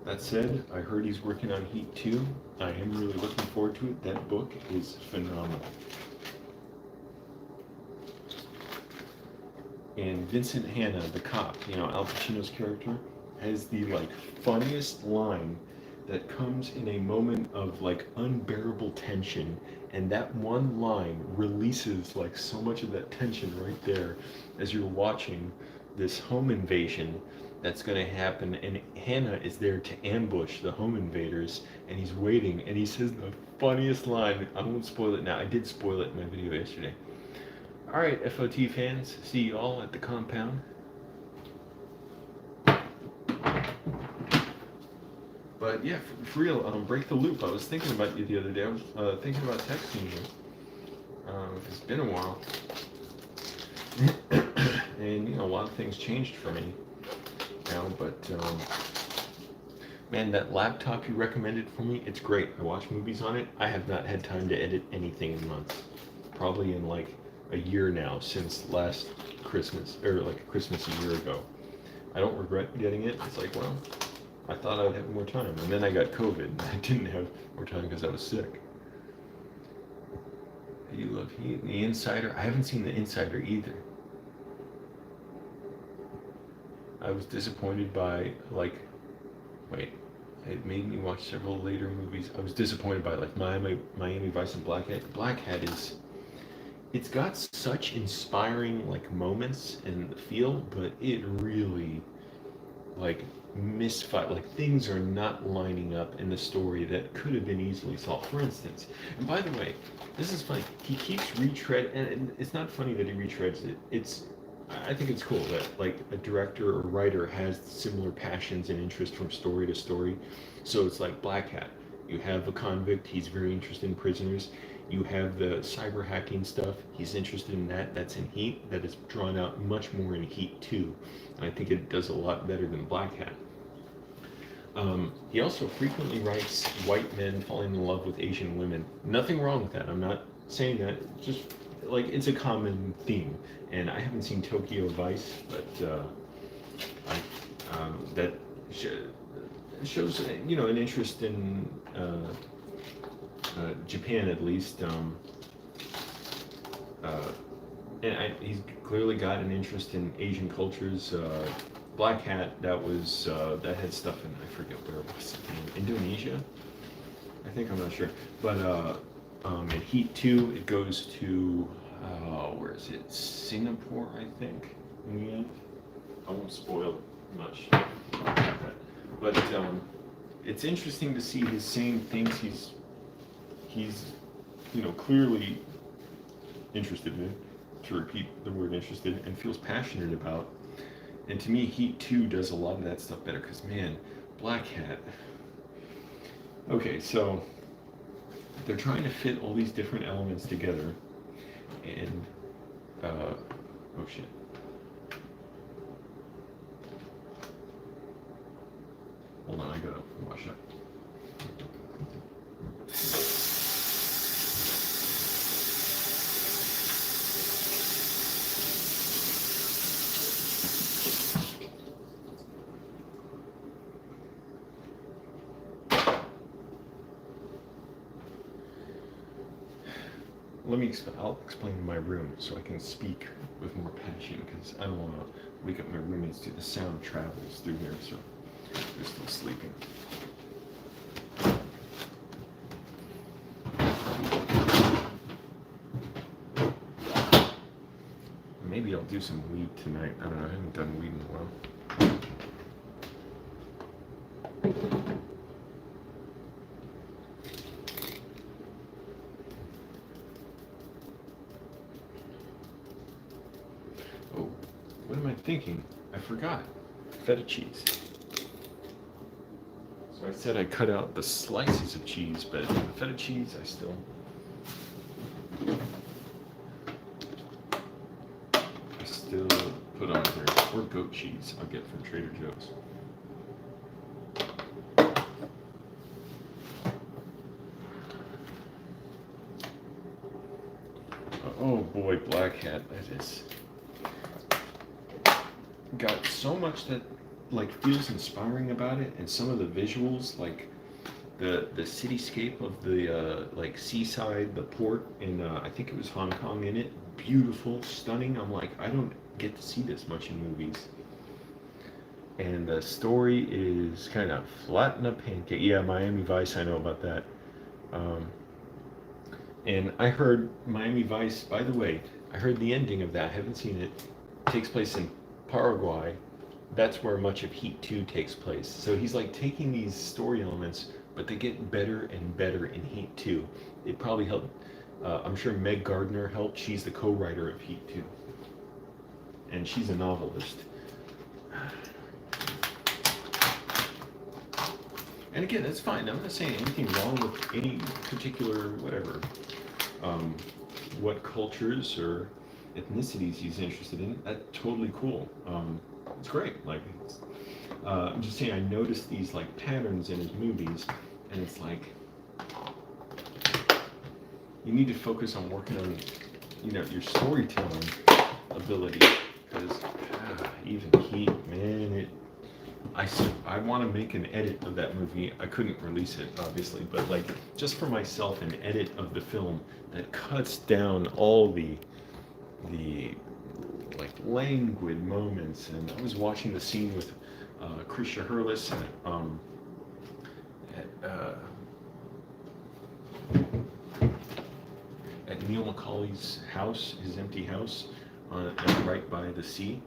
That said, I heard he's working on Heat 2. I am really looking forward to it. That book is phenomenal. And Vincent Hanna, the cop, Al Pacino's character, has the like funniest line that comes in a moment of like unbearable tension, and that one line releases like so much of that tension right there as you're watching this home invasion that's going to happen, and Hannah is there to ambush the home invaders, and he's waiting, and he says the funniest line. I won't spoil it now. I did spoil it in my video yesterday. All right, FOT fans, see you all at the compound. But yeah, for real, break the loop. I was thinking about you the other day. I was thinking about texting you. It's been a while. And, a lot of things changed for me now, but man, that laptop you recommended for me, it's great. I watch movies on it. I have not had time to edit anything in months. Probably in like a year now, since last Christmas, or like Christmas a year ago. I don't regret getting it. It's like, well, I thought I would have more time, and then I got COVID, and I didn't have more time because I was sick. You love Heat. The Insider? I haven't seen The Insider either. I was disappointed by, it made me watch several later movies. I was disappointed by, Miami Vice and Black Hat. Black Hat it's got such inspiring, moments and the feel, but it really, misfire. Things are not lining up in the story that could have been easily solved. For instance, and by the way, this is funny. He keeps and it's not funny that he retreads it. I think it's cool that a director or writer has similar passions and interest from story to story. So it's like Black Hat. You have a convict. He's very interested in prisoners. You have the cyber hacking stuff. He's interested in that. That's in Heat. That is drawn out much more in Heat 2. And I think it does a lot better than Black Hat. He also frequently writes white men falling in love with Asian women. Nothing wrong with that. I'm not saying that. Just it's a common theme. And I haven't seen Tokyo Vice, but that shows an interest in Japan at least. And he's clearly got an interest in Asian cultures. Black Hat, that had stuff in, I forget where it was, in Indonesia, I think, I'm not sure. But in Heat 2, it goes to, where is it? Singapore, I think, in the end. I won't spoil much. But it's interesting to see his same things he's clearly interested in, to repeat the word interested, and feels passionate about. And to me, Heat 2 does a lot of that stuff better, because man, Black Hat, Okay, so they're trying to fit all these different elements together, and oh shit. Hold on, I gotta wash up. I'll explain my room so I can speak with more passion, because I don't want to wake up my roommates to the sound travels through here, so they're still sleeping. Maybe I'll do some weed tonight. I don't know, I haven't done weed in a while. Oh, what am I thinking? I forgot. Feta cheese. So I said I cut out the slices of cheese, but the feta cheese I still put on there. Or goat cheese I'll get from Trader Joe's. Oh boy, Black Hat, that is got so much that like feels inspiring about it, and some of the visuals, like the cityscape of the like seaside, the port in I think it was Hong Kong in it, beautiful, stunning. I'm like, I don't get to see this much in movies. And the story is kind of flat in a pancake. Yeah, Miami Vice, I know about that. And I heard Miami Vice, by the way, I heard the ending of that, I haven't seen it, takes place in Paraguay. That's where much of Heat 2 takes place. So he's like taking these story elements, but they get better and better in Heat 2. It probably helped, I'm sure Meg Gardner helped. She's the co-writer of Heat 2. And she's a novelist. And again, that's fine. I'm not saying anything wrong with any particular whatever, what cultures or ethnicities he's interested in. That's totally cool. It's great. Like, I'm just saying, I noticed these like patterns in his movies, and it's like you need to focus on working on, your storytelling ability, because even Heat, man, I want to make an edit of that movie. I couldn't release it, obviously, but like just for myself, an edit of the film that cuts down all the like languid moments. And I was watching the scene with Krisha Hurlis at Neil Macaulay's house, his empty house, right by the sea,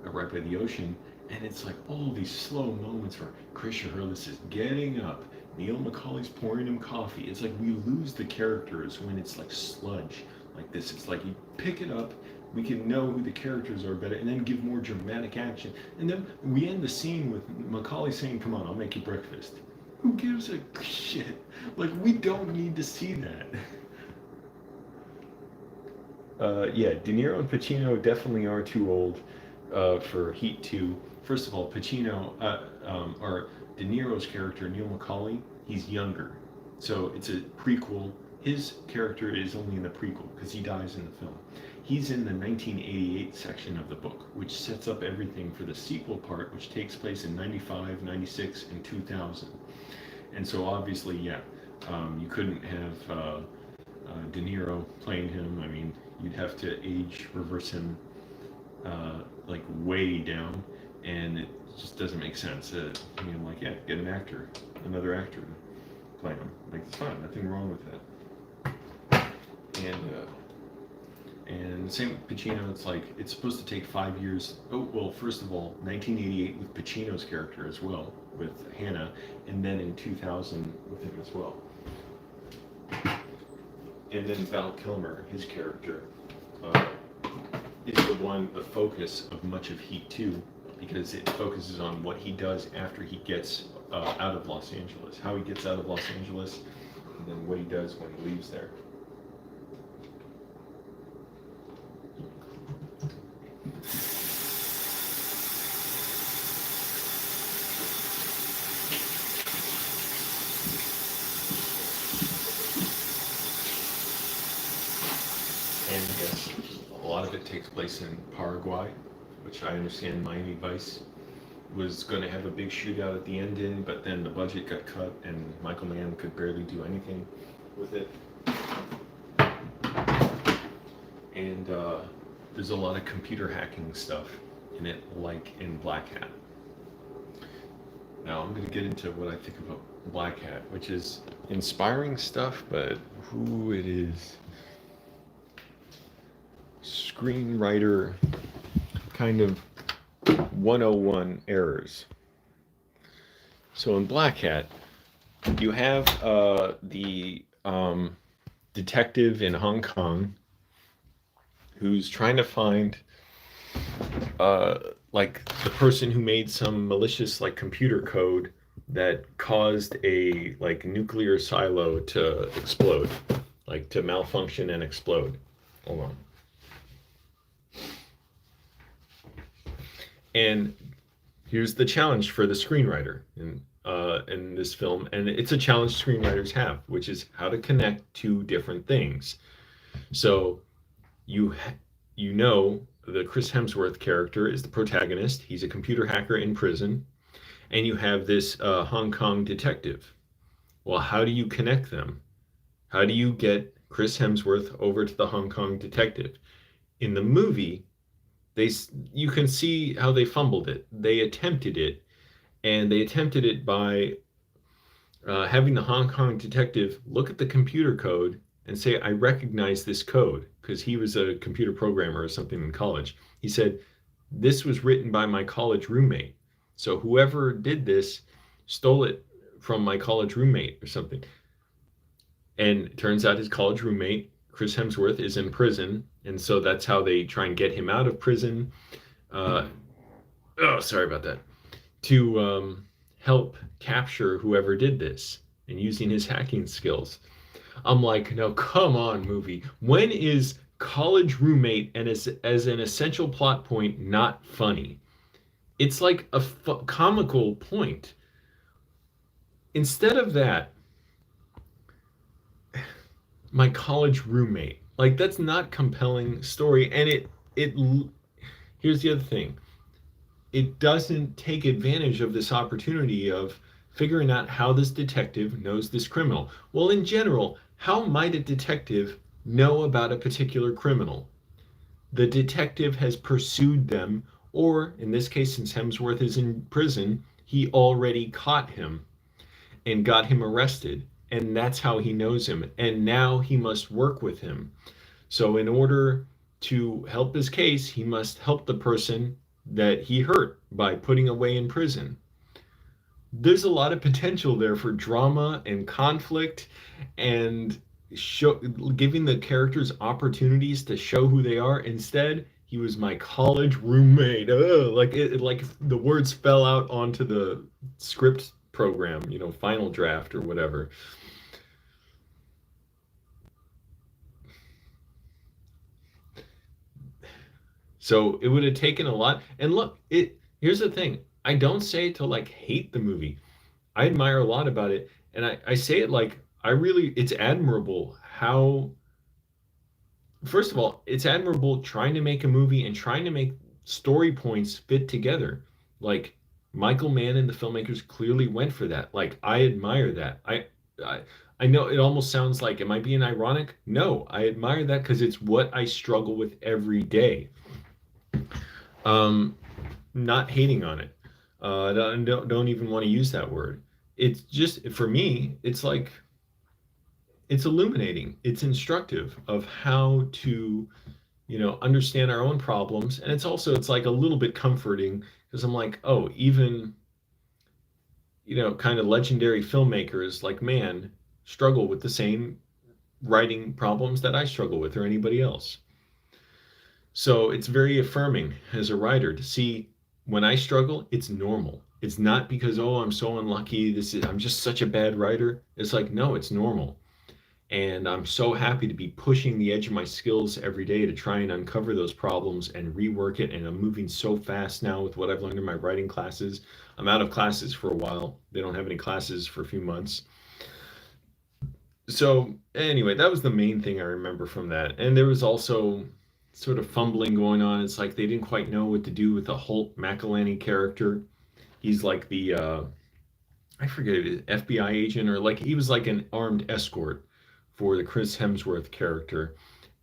right by the ocean. And it's like all these slow moments where Krisha Hurlis is getting up, Neil Macaulay's pouring him coffee. It's like we lose the characters when it's like sludge like this. It's like you pick it up, we can know who the characters are better, and then give more dramatic action. And then we end the scene with Macaulay saying, "Come on, I'll make you breakfast." Who gives a shit? Like, we don't need to see that. Yeah, De Niro and Pacino definitely are too old for Heat 2. First of all, Pacino, or De Niro's character, Neil Macaulay, he's younger. So it's a prequel. His character is only in the prequel because he dies in the film. He's in the 1988 section of the book, which sets up everything for the sequel part, which takes place in 95, 96, and 2000. And so obviously, yeah, you couldn't have De Niro playing him. I mean, you'd have to reverse him like way down, and it just doesn't make sense. Like, yeah, get another actor to play him. Like, it's fine, nothing wrong with that. And same with Pacino. It's like it's supposed to take 5 years. Oh well, first of all, 1988 with Pacino's character as well, with Hannah, and then in 2000 with him as well. And then Val Kilmer, his character, is the focus of much of Heat 2, because it focuses on what he does after he gets out of Los Angeles, how he gets out of Los Angeles, and then what he does when he leaves there. And yes, a lot of it takes place in Paraguay, which I understand Miami Vice was going to have a big shootout at the end in, but then the budget got cut and Michael Mann could barely do anything with it. And there's a lot of computer hacking stuff in it, like in Black Hat. Now I'm going to get into what I think about Black Hat, which is inspiring stuff, but who it is. Screenwriter kind of 101 errors. So in Black Hat, you have the detective in Hong Kong who's trying to find like the person who made some malicious like computer code that caused a like nuclear silo to explode, like to malfunction and explode. Hold on. And here's the challenge for the screenwriter in this film, and it's a challenge screenwriters have, which is how to connect two different things. So you know the Chris Hemsworth character is the protagonist. He's a computer hacker in prison, and you have this Hong Kong detective. Well, how do you connect them? How do you get Chris Hemsworth over to the Hong Kong detective? In the movie, you can see how they fumbled it. They attempted it, and they attempted it by having the Hong Kong detective look at the computer code and say, I recognize this code, because he was a computer programmer or something in college. He said, this was written by my college roommate. So whoever did this stole it from my college roommate or something. And it turns out his college roommate, Chris Hemsworth, is in prison, and so that's how they try and get him out of prison. Sorry about that. To help capture whoever did this and using his hacking skills. I'm like, no, come on, movie. When is college roommate and as an essential plot point not funny? It's like a comical point. Instead of that, my college roommate, like that's not compelling story. And it here's the other thing. It doesn't take advantage of this opportunity of figuring out how this detective knows this criminal. Well, in general, how might a detective know about a particular criminal? The detective has pursued them, or in this case, since Hemsworth is in prison, he already caught him and got him arrested. And that's how he knows him. And now he must work with him. So in order to help his case, he must help the person that he hurt by putting away in prison. There's a lot of potential there for drama and conflict and giving the characters opportunities to show who they are. Instead, he was my college roommate. Like the words fell out onto the script program, final draft or whatever. So it would have taken a lot. And look, here's the thing. I don't say it to like hate the movie. I admire a lot about it. And I say it like it's admirable how, first of all, it's admirable trying to make a movie and trying to make story points fit together. Like Michael Mann and the filmmakers clearly went for that. Like I admire that. I know it almost sounds like, am I being ironic? No, I admire that because it's what I struggle with every day. Not hating on it. Don't even want to use that word. It's just, for me, it's like, it's illuminating. It's instructive of how to, understand our own problems. And it's like a little bit comforting because I'm like, oh, even, kind of legendary filmmakers like Mann struggle with the same writing problems that I struggle with or anybody else. So it's very affirming as a writer to see when I struggle, it's normal. It's not because, oh, I'm so unlucky. I'm just such a bad writer. It's like, no, it's normal. And I'm so happy to be pushing the edge of my skills every day to try and uncover those problems and rework it. And I'm moving so fast now with what I've learned in my writing classes. I'm out of classes for a while. They don't have any classes for a few months. So, anyway, that was the main thing I remember from that. And there was also sort of fumbling going on. It's like they didn't quite know what to do with the Holt McElhenney character. He's like I forget if it's FBI agent or like he was like an armed escort for the Chris Hemsworth character,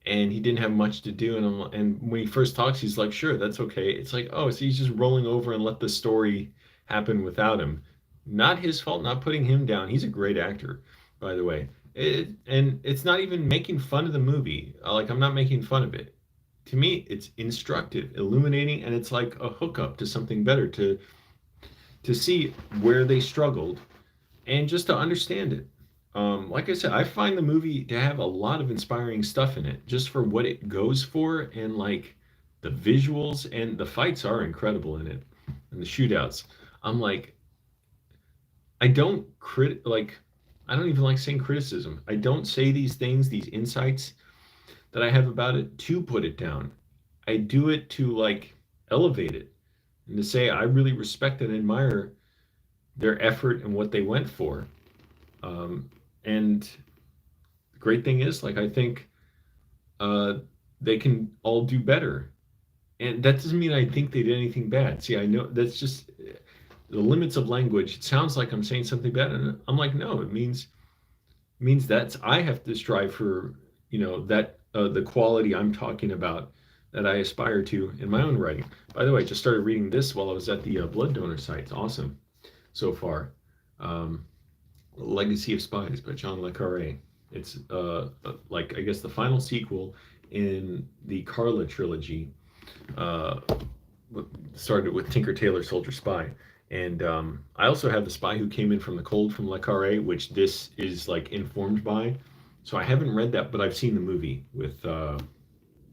and he didn't have much to do. And when he first talks, he's like, "Sure, that's okay." It's like, oh, so he's just rolling over and let the story happen without him. Not his fault. Not putting him down. He's a great actor, by the way. And it's not even making fun of the movie. Like I'm not making fun of it. To me, it's instructive, illuminating, and it's like a hookup to something better to see where they struggled and just to understand it. Like I said, I find the movie to have a lot of inspiring stuff in it, just for what it goes for, and like the visuals and the fights are incredible in it, and the shootouts. I'm like, I don't I don't even like saying criticism. I don't say these things, these insights that I have about it to put it down. I do it to like elevate it and to say I really respect and admire their effort and what they went for. And the great thing is, like, I think uh, they can all do better. And that doesn't mean I think they did anything bad. See, I know that's just the limits of language. It sounds like I'm saying something bad, and I'm like, no, it means that's I have to strive for, that the quality I'm talking about that I aspire to in my own writing. By the way, I just started reading this while I was at the blood donor site. It's awesome so far. Um, Legacy of Spies by John Le Carre. It's like I guess the final sequel in the Carla trilogy. Uh, Started with Tinker Tailor Soldier Spy, and I also have The Spy Who Came In from the Cold from Le Carre, which this is like informed by. So I haven't read that, but I've seen the movie with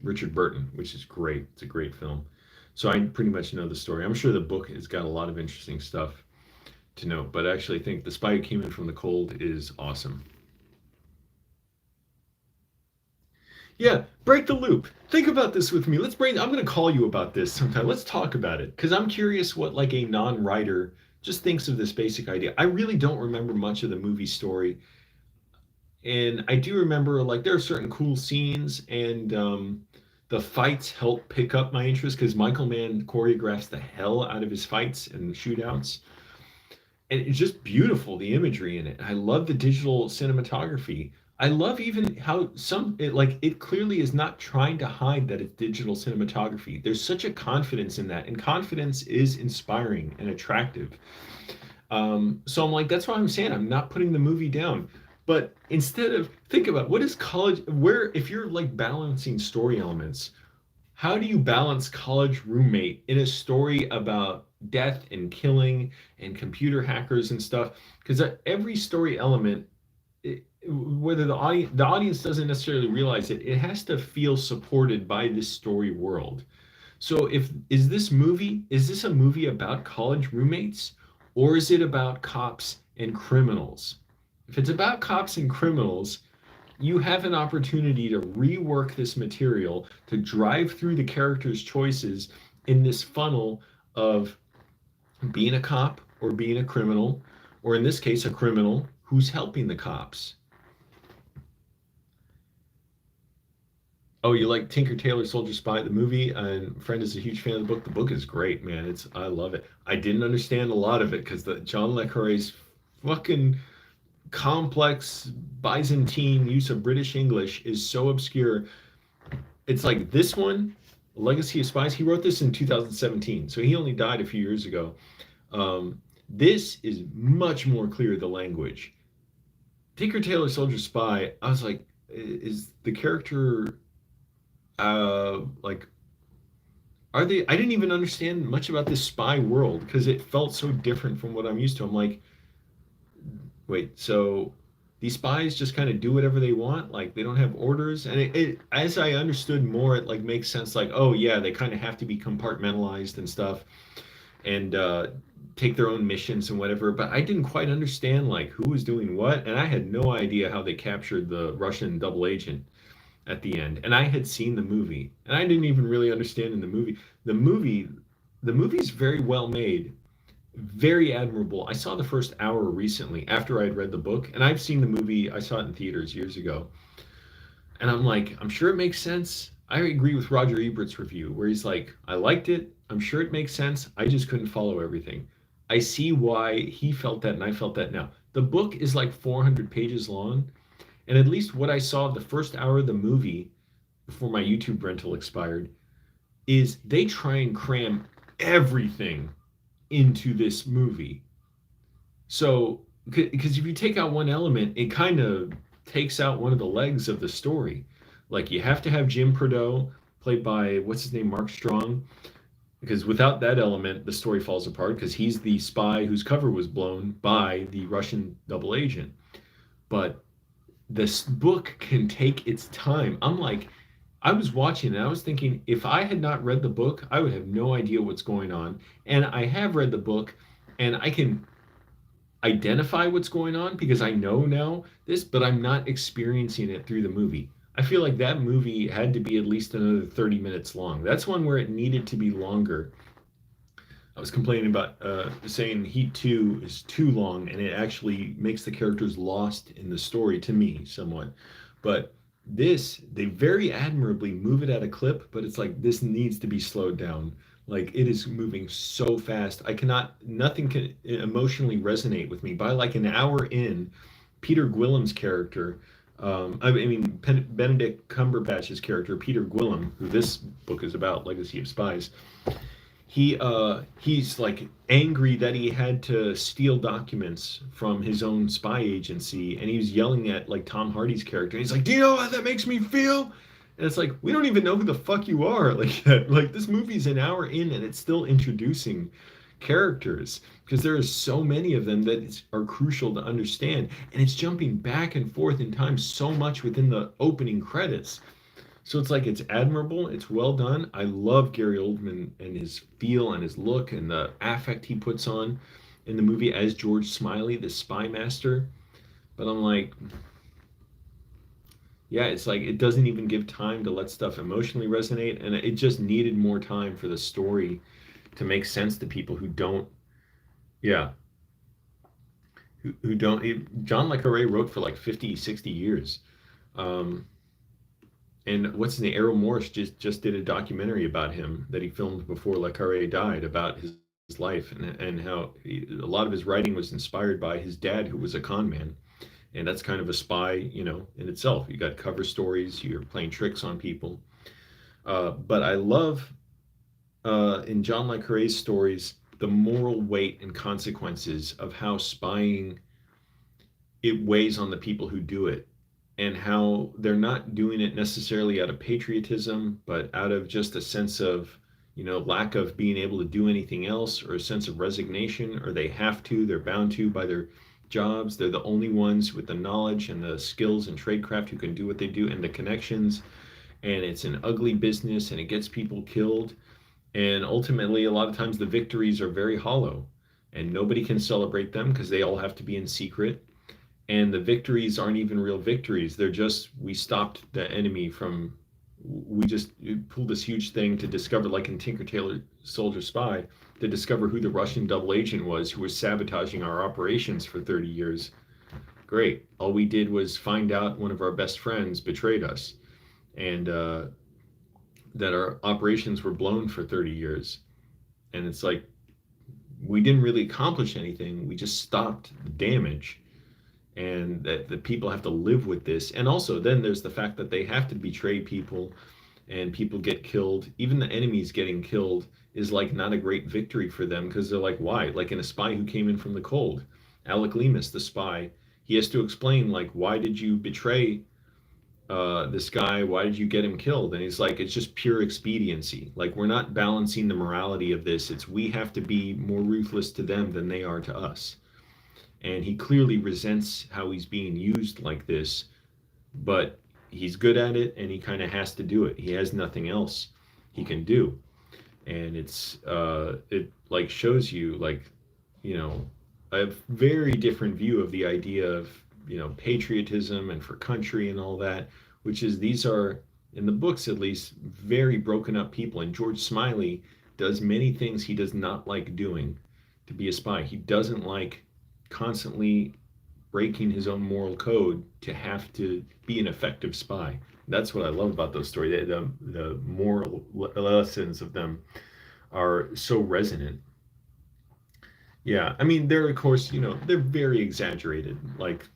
Richard Burton, which is great. It's a great film. So I pretty much know the story. I'm sure the book has got a lot of interesting stuff to note, but I actually think The Spy Who Came In from the Cold is awesome. Yeah, break the loop. Think about this with me. I'm going to call you about this sometime. Let's talk about it because I'm curious what like a non-writer just thinks of this basic idea. I really don't remember much of the movie story, and I do remember like there are certain cool scenes, and the fights help pick up my interest because Michael Mann choreographs the hell out of his fights and shootouts, and it's just beautiful, the imagery in it. I love the digital cinematography. I love even how it clearly is not trying to hide that it's digital cinematography. There's such a confidence in that, and confidence is inspiring and attractive. So I'm like, that's why I'm saying I'm not putting the movie down. But instead of think about what is college, where if you're like balancing story elements, how do you balance college roommate in a story about death and killing and computer hackers and stuff? Because every story element, whether the audience doesn't necessarily realize it, it has to feel supported by this story world. So if is this a movie about college roommates, or is it about cops and criminals? If it's about cops and criminals, you have an opportunity to rework this material to drive through the characters' choices in this funnel of being a cop or being a criminal, or in this case, a criminal who's helping the cops. Oh, you like Tinker Tailor Soldier Spy, the movie? And friend is a huge fan of the book. The book is great, man. I love it. I didn't understand a lot of it because the John Le Carre's fucking complex Byzantine use of British English is so obscure. It's like this one, Legacy of Spies. He wrote this in 2017, so he only died a few years ago. This is much more clear, the language. Tinker Tailor Soldier Spy, I was like, is the character like are they I didn't even understand much about this spy world because it felt so different from what I'm used to. I'm like, wait, so these spies just kind of do whatever they want, like they don't have orders, and as I understood more, it like makes sense, like, oh yeah, they kind of have to be compartmentalized and stuff, and take their own missions and whatever, but I didn't quite understand like who was doing what, and I had no idea how they captured the Russian double agent at the end. And I had seen the movie, and I didn't even really understand in the movie. The movie, the movie's very well made, very admirable. I saw the first hour recently after I had read the book, and I've seen the movie. I saw it in theaters years ago, and I'm like, I'm sure it makes sense. I agree with Roger Ebert's review, where he's like, I liked it. I'm sure it makes sense. I just couldn't follow everything. I see why he felt that, and I felt that now. The book is like 400 pages long, and at least what I saw of the first hour of the movie before my YouTube rental expired is they try and cram everything into this movie. So, because if you take out one element, it kind of takes out one of the legs of the story. Like you have to have Jim Prideaux, played by what's his name, Mark Strong, because without that element, the story falls apart. Because he's the spy whose cover was blown by the Russian double agent. But this book can take its time. I'm like, I was watching and I was thinking, if I had not read the book, I would have no idea what's going on. And I have read the book, and I can identify what's going on because I know now this, but I'm not experiencing it through the movie. I feel like that movie had to be at least another 30 minutes long. That's one where it needed to be longer. I was complaining about saying Heat 2 is too long, and it actually makes the characters lost in the story to me somewhat. But this, they very admirably move it at a clip, but it's like this needs to be slowed down. Like it is moving so fast. I cannot, nothing can emotionally resonate with me. By like an hour in, Peter Gwillem's character, Benedict Cumberbatch's character, Peter Gwillem, who this book is about, Legacy of Spies, he's like angry that he had to steal documents from his own spy agency, and he was yelling at like Tom Hardy's character, and he's like, do you know how that makes me feel? And it's like, we don't even know who the fuck you are. Like this movie's an hour in and it's still introducing characters because there are so many of them that are crucial to understand, and it's jumping back and forth in time so much within the opening credits. So it's like it's admirable, it's well done. I love Gary Oldman and his feel and his look and the affect he puts on in the movie as George Smiley, the spy master. But I'm like, yeah, it's like it doesn't even give time to let stuff emotionally resonate, and it just needed more time for the story to make sense to people who don't, yeah, who don't. John Le Carre wrote for like 50, 60 years. Um, And what's his name? Errol Morris just did a documentary about him that he filmed before Le Carre died about his life and how a lot of his writing was inspired by his dad, who was a con man. And that's kind of a spy, in itself. You got cover stories, you're playing tricks on people. But I love in John Le Carre's stories the moral weight and consequences of how spying it weighs on the people who do it, and how they're not doing it necessarily out of patriotism, but out of just a sense of, lack of being able to do anything else, or a sense of resignation, or they have to, they're bound to by their jobs. They're the only ones with the knowledge and the skills and tradecraft who can do what they do, and the connections. And it's an ugly business, and it gets people killed. And ultimately, a lot of times the victories are very hollow, and nobody can celebrate them because they all have to be in secret, and the victories aren't even real victories. They're just, we stopped the enemy from, we just pulled this huge thing to discover, like in Tinker Tailor Soldier Spy, to discover who the Russian double agent was who was sabotaging our operations for 30 years. Great. All we did was find out one of our best friends betrayed us, and that our operations were blown for 30 years. And it's like, we didn't really accomplish anything. We just stopped the damage, and that the people have to live with this. And also then there's the fact that they have to betray people, and people get killed. Even the enemies getting killed is like not a great victory for them, because they're like, why? Like in A Spy Who Came In From the Cold, Alec Leamis, the spy, he has to explain, like, why did you betray this guy? Why did you get him killed? And he's like, it's just pure expediency. Like, we're not balancing the morality of this. It's, we have to be more ruthless to them than they are to us. And he clearly resents how he's being used like this, but he's good at it, and he kind of has to do it. He has nothing else he can do. And it like shows you, like, you know, a very different view of the idea of, patriotism and for country and all that, which is these are, in the books at least, very broken up people. And George Smiley does many things he does not like doing to be a spy. He doesn't like constantly breaking his own moral code to have to be an effective spy. That's what I love about those stories. The moral lessons of them are so resonant. Yeah, I mean, they're of course, they're very exaggerated. Like,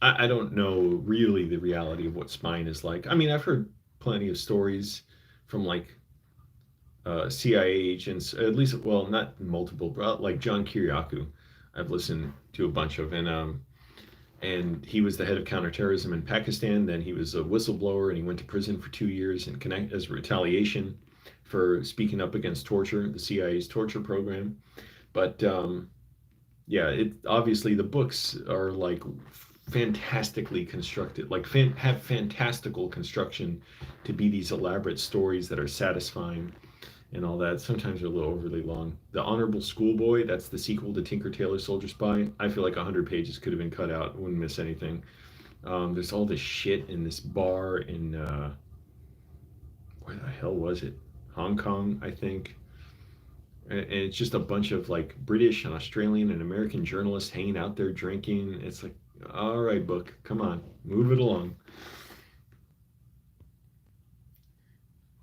I don't know really the reality of what spying is like. I mean, I've heard plenty of stories from like CIA agents, at least, well, not multiple, but like John Kiriakou. I've listened to a bunch of, and he was the head of counterterrorism in Pakistan. Then he was a whistleblower, and he went to prison for 2 years and connect as retaliation for speaking up against torture, the CIA's torture program. But yeah, it obviously the books are like fantastically constructed, like have fantastical construction to be these elaborate stories that are satisfying and all that. Sometimes they're a little overly long. The Honorable Schoolboy, that's the sequel to Tinker Tailor Soldier Spy. I feel like 100 pages could have been cut out. Wouldn't miss anything. There's all this shit in this bar in where the hell was it? Hong Kong, I think. And it's just a bunch of like British and Australian and American journalists hanging out there drinking. It's like, all right, book, come on, move it along.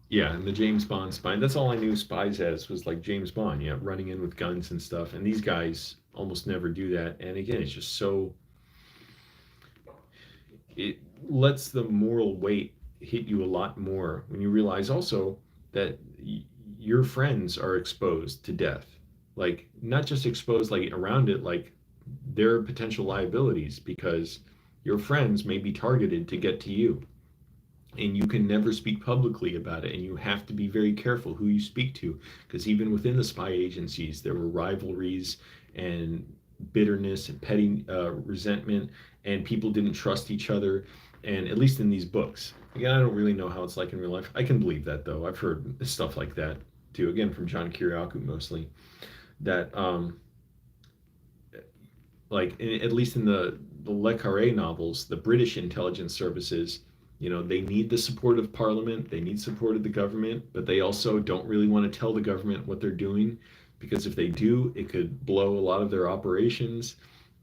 Yeah, and the James Bond spy. That's all I knew spies as was like James Bond, yeah, running in with guns and stuff. And these guys almost never do that. And again, it's just so it lets the moral weight hit you a lot more when you realize also that your friends are exposed to death. Like not just exposed like around it, like they're potential liabilities because your friends may be targeted to get to you and you can never speak publicly about it and you have to be very careful who you speak to because even within the spy agencies there were rivalries and bitterness and petty resentment and people didn't trust each other and at least in these books again I don't really know how it's like in real life. I can believe that though. I've heard stuff like that too, again from John Kiriakou mostly, that like at least in the Le Carre novels, the British intelligence services, they need the support of Parliament, they need support of the government, but they also don't really want to tell the government what they're doing because if they do, it could blow a lot of their operations,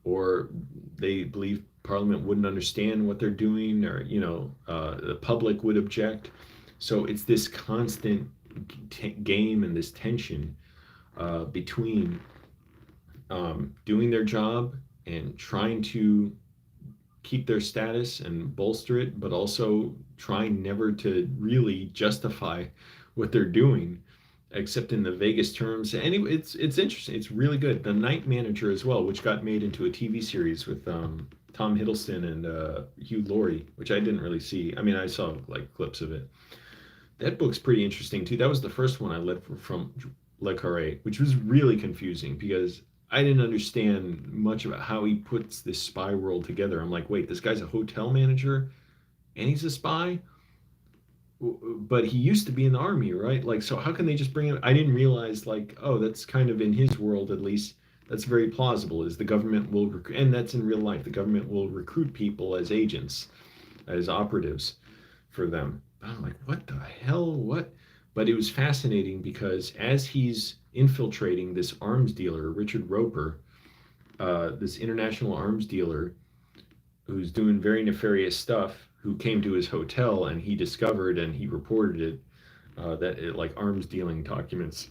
or they believe Parliament wouldn't understand what they're doing, or the public would object. So it's this constant game and this tension between doing their job and trying to keep their status and bolster it, but also trying never to really justify what they're doing, except in the vaguest terms. Anyway, it's interesting. It's really good. The Night Manager as well, which got made into a TV series with Tom Hiddleston and Hugh Laurie, which I didn't really see. I mean, I saw like clips of it. That book's pretty interesting too. That was the first one I read from Le Carre, which was really confusing because I didn't understand much about how he puts this spy world together. I'm like, wait, this guy's a hotel manager and he's a spy, but he used to be in the army, right? Like, so how can they just bring him? I didn't realize, like, oh, that's kind of in his world at least. That's very plausible. Is the government will and that's in real life. The government will recruit people as agents, as operatives for them. I'm like, what the hell? What? But it was fascinating because as he's infiltrating this arms dealer, Richard Roper, this international arms dealer who's doing very nefarious stuff, who came to his hotel and he discovered and he reported it, that it, like arms dealing documents.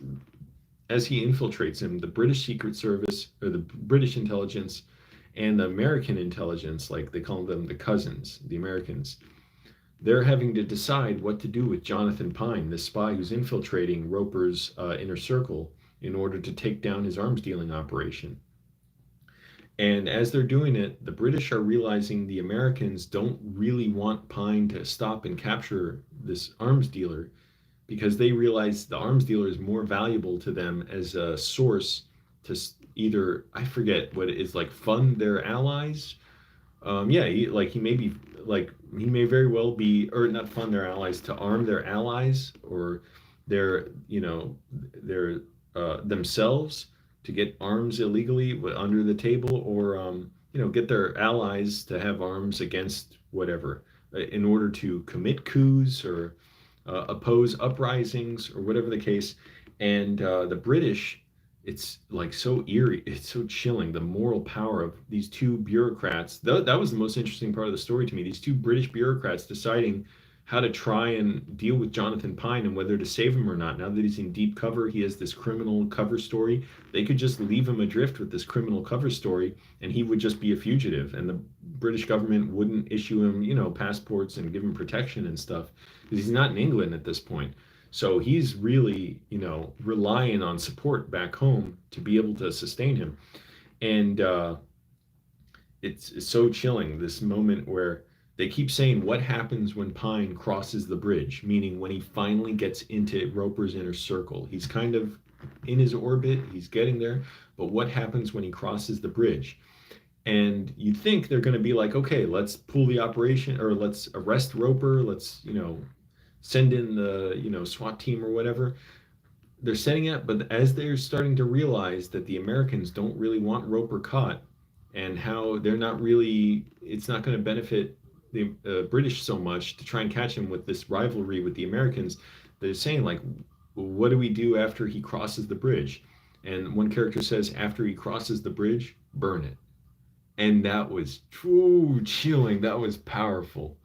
As he infiltrates him, the British Secret Service or the British intelligence and the American intelligence, like they call them the cousins, the Americans, they're having to decide what to do with Jonathan Pine, this spy who's infiltrating Roper's inner circle in order to take down his arms dealing operation. And as they're doing it, the British are realizing the Americans don't really want Pine to stop and capture this arms dealer because they realize the arms dealer is more valuable to them as a source to either, I forget what it is, like fund their allies. Yeah, he may be like he may very well be, or not fund their allies, to arm their allies or their their themselves, to get arms illegally under the table, or get their allies to have arms against whatever, in order to commit coups or oppose uprisings or whatever the case. And the British, it's like so eerie, it's so chilling. The moral power of these two bureaucrats. That was the most interesting part of the story to me. These two British bureaucrats deciding how to try and deal with Jonathan Pine and whether to save him or not. Now that he's in deep cover, he has this criminal cover story. They could just leave him adrift with this criminal cover story, and he would just be a fugitive. And the British government wouldn't issue him, passports and give him protection and stuff, because he's not in England at this point. So he's really, relying on support back home to be able to sustain him. And it's so chilling, this moment where they keep saying what happens when Pine crosses the bridge, meaning when he finally gets into Roper's inner circle. He's kind of in his orbit, he's getting there, but what happens when he crosses the bridge? And you think they're going to be like, okay, let's pull the operation, or let's arrest Roper, let's, send in the, SWAT team or whatever. They're setting it, but as they're starting to realize that the Americans don't really want Roper caught, and how they're not really, it's not going to benefit the British so much to try and catch him with this rivalry with the Americans, they're saying, like, what do we do after he crosses the bridge? And one character says, after he crosses the bridge, burn it. And that was true chilling. That was powerful.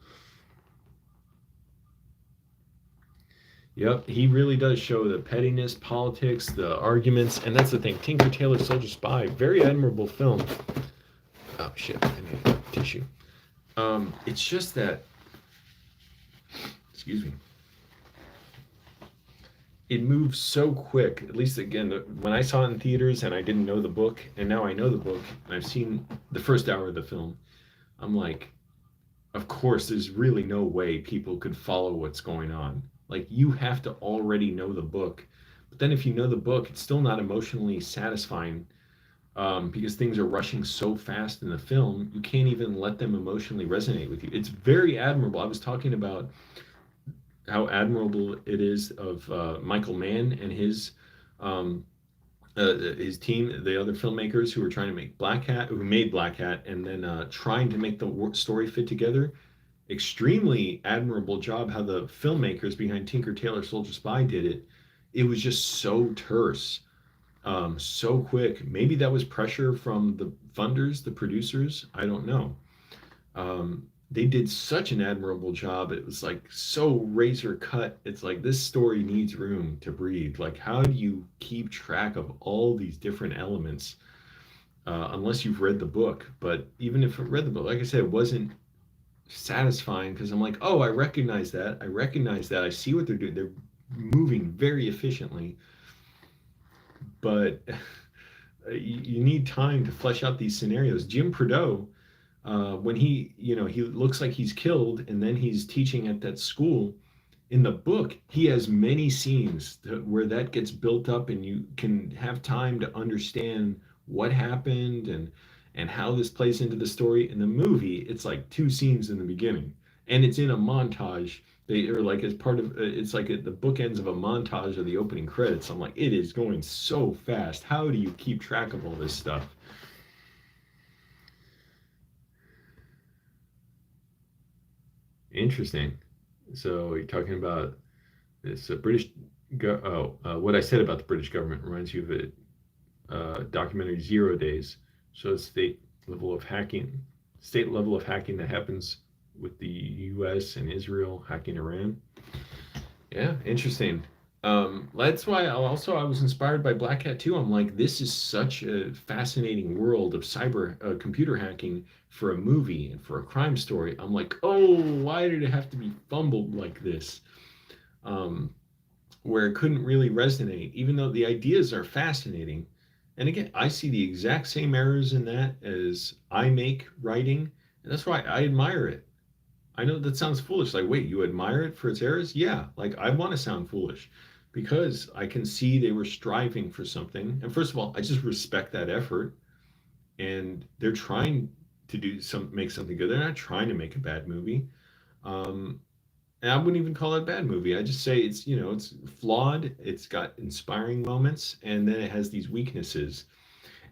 Yep, he really does show the pettiness, politics, the arguments, and that's the thing. Tinker Tailor Soldier Spy, very admirable film. Oh shit, I need a tissue. It's just that, excuse me, it moves so quick. At least again, when I saw it in theaters and I didn't know the book, and now I know the book, and I've seen the first hour of the film, I'm like, of course, there's really no way people could follow what's going on. Like, you have to already know the book. But then if you know the book, it's still not emotionally satisfying, because things are rushing so fast in the film, you can't even let them emotionally resonate with you. It's very admirable. I was talking about how admirable it is of Michael Mann and his team, the other filmmakers who were trying to make Black Hat, who made Black Hat, and then trying to make the story fit together. Extremely admirable job how the filmmakers behind Tinker Tailor Soldier Spy did it. It was just so terse, so quick. Maybe that was pressure from the funders, the producers. I don't know. They did such an admirable job. It was like so razor cut. It's like this story needs room to breathe. Like, how do you keep track of all these different elements, unless you've read the book? But even if I read the book, like I said, it wasn't satisfying, because I'm like, oh, I recognize that. I recognize that. I see what they're doing. They're moving very efficiently, but you need time to flesh out these scenarios. Jim Prideaux, when he looks like he's killed, and then he's teaching at that school. In the book, he has many scenes where that gets built up, and you can have time to understand what happened and how this plays into the story. In the movie, it's like two scenes in the beginning, and it's in a montage. They are like, as part of it's like the bookends of a montage of the opening credits. I'm like, it is going so fast. How do you keep track of all this stuff? Interesting. So you're talking about this British. What I said about the British government reminds you of a documentary, Zero Days. So it's state level of hacking that happens with the U.S. and Israel hacking Iran. Yeah, interesting. That's why I was inspired by Black Hat too. I'm like, this is such a fascinating world of cyber computer hacking for a movie and for a crime story. I'm like, oh, why did it have to be fumbled like this? Um, where it couldn't really resonate, even though the ideas are fascinating. And again, I see the exact same errors in that as I make writing, and that's why I admire it. I know that sounds foolish. Like, wait, you admire it for its errors? Yeah, like I want to sound foolish because I can see they were striving for something. And first of all, I just respect that effort, and they're trying to make something good. They're not trying to make a bad movie. Um, And I wouldn't even call it a bad movie. I just say it's, it's flawed. It's got inspiring moments, and then it has these weaknesses.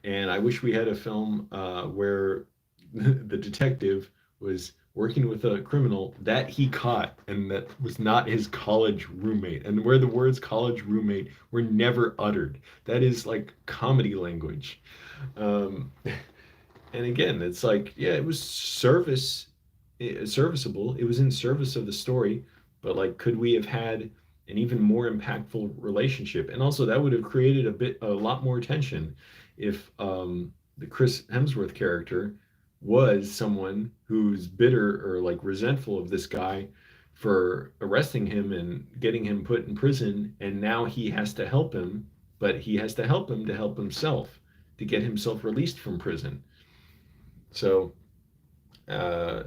And I wish we had a film where the detective was working with a criminal that he caught and that was not his college roommate, and where the words college roommate were never uttered. That is like comedy language. Um, and again, it's like, yeah, it was serviceable. It was in service of the story, but like, could we have had an even more impactful relationship? And also, that would have created a lot more tension if the Chris Hemsworth character was someone who's bitter or like resentful of this guy for arresting him and getting him put in prison, and now he has to help him, but he has to help him to help himself to get himself released from prison. So, uh,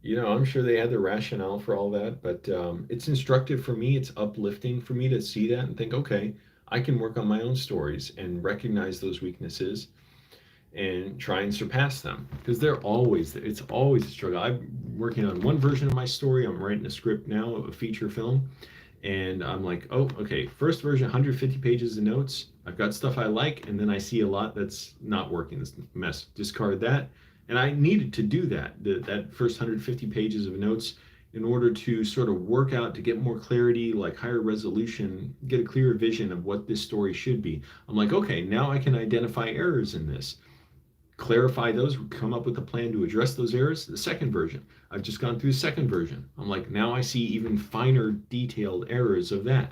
I'm sure they had the rationale for all that, but it's instructive for me. It's uplifting for me to see that and think, okay, I can work on my own stories and recognize those weaknesses and try and surpass them because it's always a struggle. I'm working on one version of my story. I'm writing a script now of a feature film, and I'm like, oh, okay, first version, 150 pages of notes. I've got stuff I like, and then I see a lot that's not working. This mess, discard that. And I needed to do that first 150 pages of notes in order to sort of work out to get more clarity, like higher resolution, get a clearer vision of what this story should be. I'm like, okay, now I can identify errors in this, clarify those, come up with a plan to address those errors. The second version, I've just gone through the second version. I'm like, now I see even finer detailed errors of that.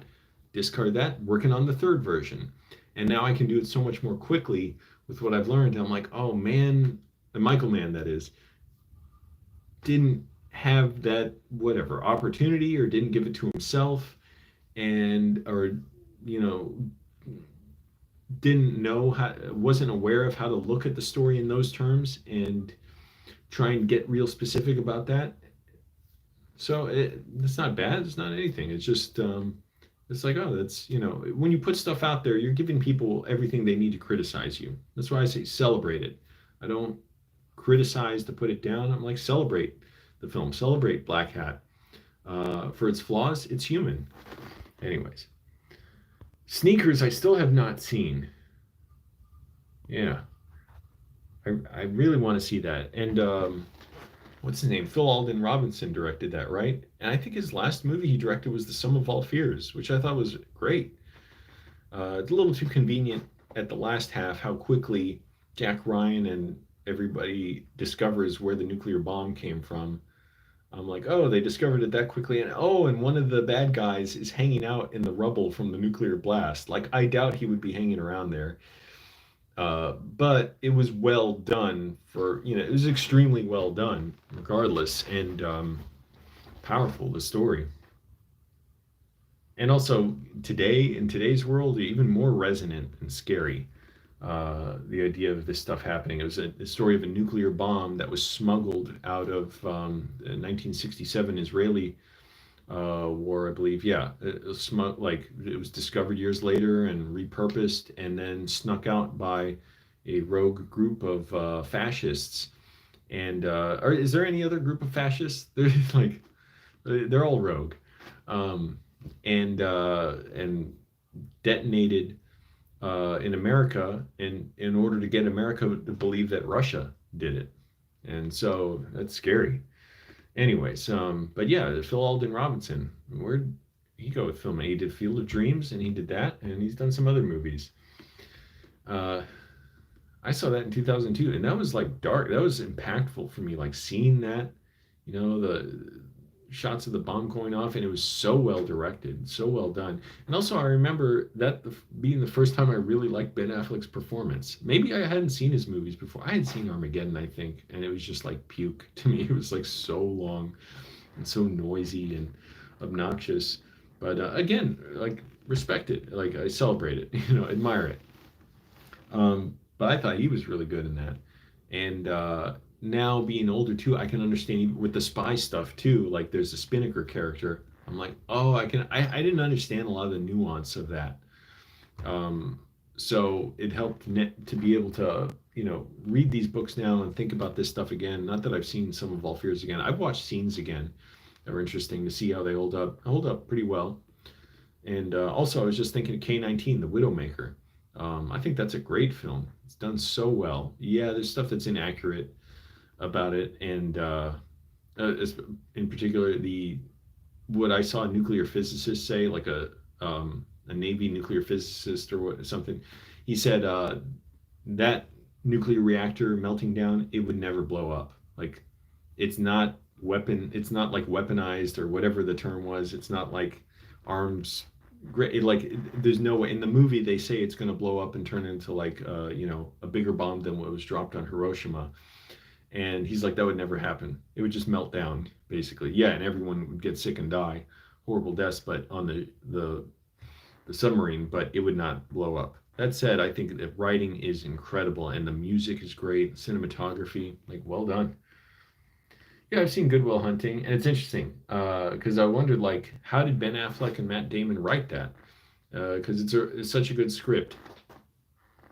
Discard that, working on the third version. And now I can do it so much more quickly with what I've learned. I'm like, oh man, the Michael Mann, that is, didn't have that whatever opportunity or didn't give it to himself, and or you know didn't know how, wasn't aware of how to look at the story in those terms and try and get real specific about that. So it's not bad. It's not anything. It's just it's like, oh, that's, when you put stuff out there, you're giving people everything they need to criticize you. That's why I say celebrate it. I don't criticize to put it down. I'm like, celebrate the film, celebrate Black Hat. For its flaws, it's human. Anyways, Sneakers, I still have not seen. Yeah, I really want to see that. And what's his name? Phil Alden Robinson directed that, right? And I think his last movie he directed was The Sum of All Fears, which I thought was great. It's a little too convenient at the last half how quickly Jack Ryan and everybody discovers where the nuclear bomb came from. I'm like, oh, they discovered it that quickly, and oh, and one of the bad guys is hanging out in the rubble from the nuclear blast. Like, I doubt he would be hanging around there. But it was well done it was extremely well done, regardless, and powerful, the story. And also, in today's world, even more resonant and scary. The idea of this stuff happening. It was a story of a nuclear bomb that was smuggled out of 1967 Israeli war, I believe. Yeah, it was discovered years later and repurposed, and then snuck out by a rogue group of fascists. And is there any other group of fascists? They're like they're all rogue, um, and detonated in America in order to get America to believe that Russia did it. And so that's scary. Anyways, but yeah, Phil Alden Robinson, where'd he go with filming? He did Field of Dreams, and he did that, and he's done some other movies. Uh, I saw that in 2002, and that was like dark. That was impactful for me, like seeing that, the shots of the bomb going off, and it was so well directed, so well done. And also, I remember that being the first time I really liked Ben Affleck's performance. Maybe I hadn't seen his movies before. I had seen Armageddon, I think, and it was just like puke to me. It was like so long and so noisy and obnoxious. But again, like respect it, like I celebrate it, admire it. But I thought he was really good in that. And now being older too, I can understand with the spy stuff too. Like there's a Spinnaker character. I'm like, oh, I didn't understand a lot of the nuance of that. Um, so it helped to be able to, read these books now and think about this stuff again. Not that I've seen Some of All Fears again. I've watched scenes again that were interesting to see how they hold up pretty well. And also, I was just thinking of K-19, The Widowmaker. I think that's a great film. It's done so well. Yeah, there's stuff that's inaccurate about it, and in particular, the what I saw a nuclear physicist say, like a Navy nuclear physicist or what something. He said that nuclear reactor melting down, it would never blow up. Like it's not it's not like weaponized or whatever the term was. It's not like arms. Like there's no way in the movie they say it's going to blow up and turn into like a bigger bomb than what was dropped on Hiroshima. And he's like, that would never happen. It would just melt down, basically. Yeah, and everyone would get sick and die, horrible deaths, but on the submarine, but it would not blow up. That said, I think the writing is incredible and the music is great, cinematography, like well done. Yeah, I've seen Good Will Hunting, and it's interesting because I wondered like, how did Ben Affleck and Matt Damon write that? Because it's such a good script.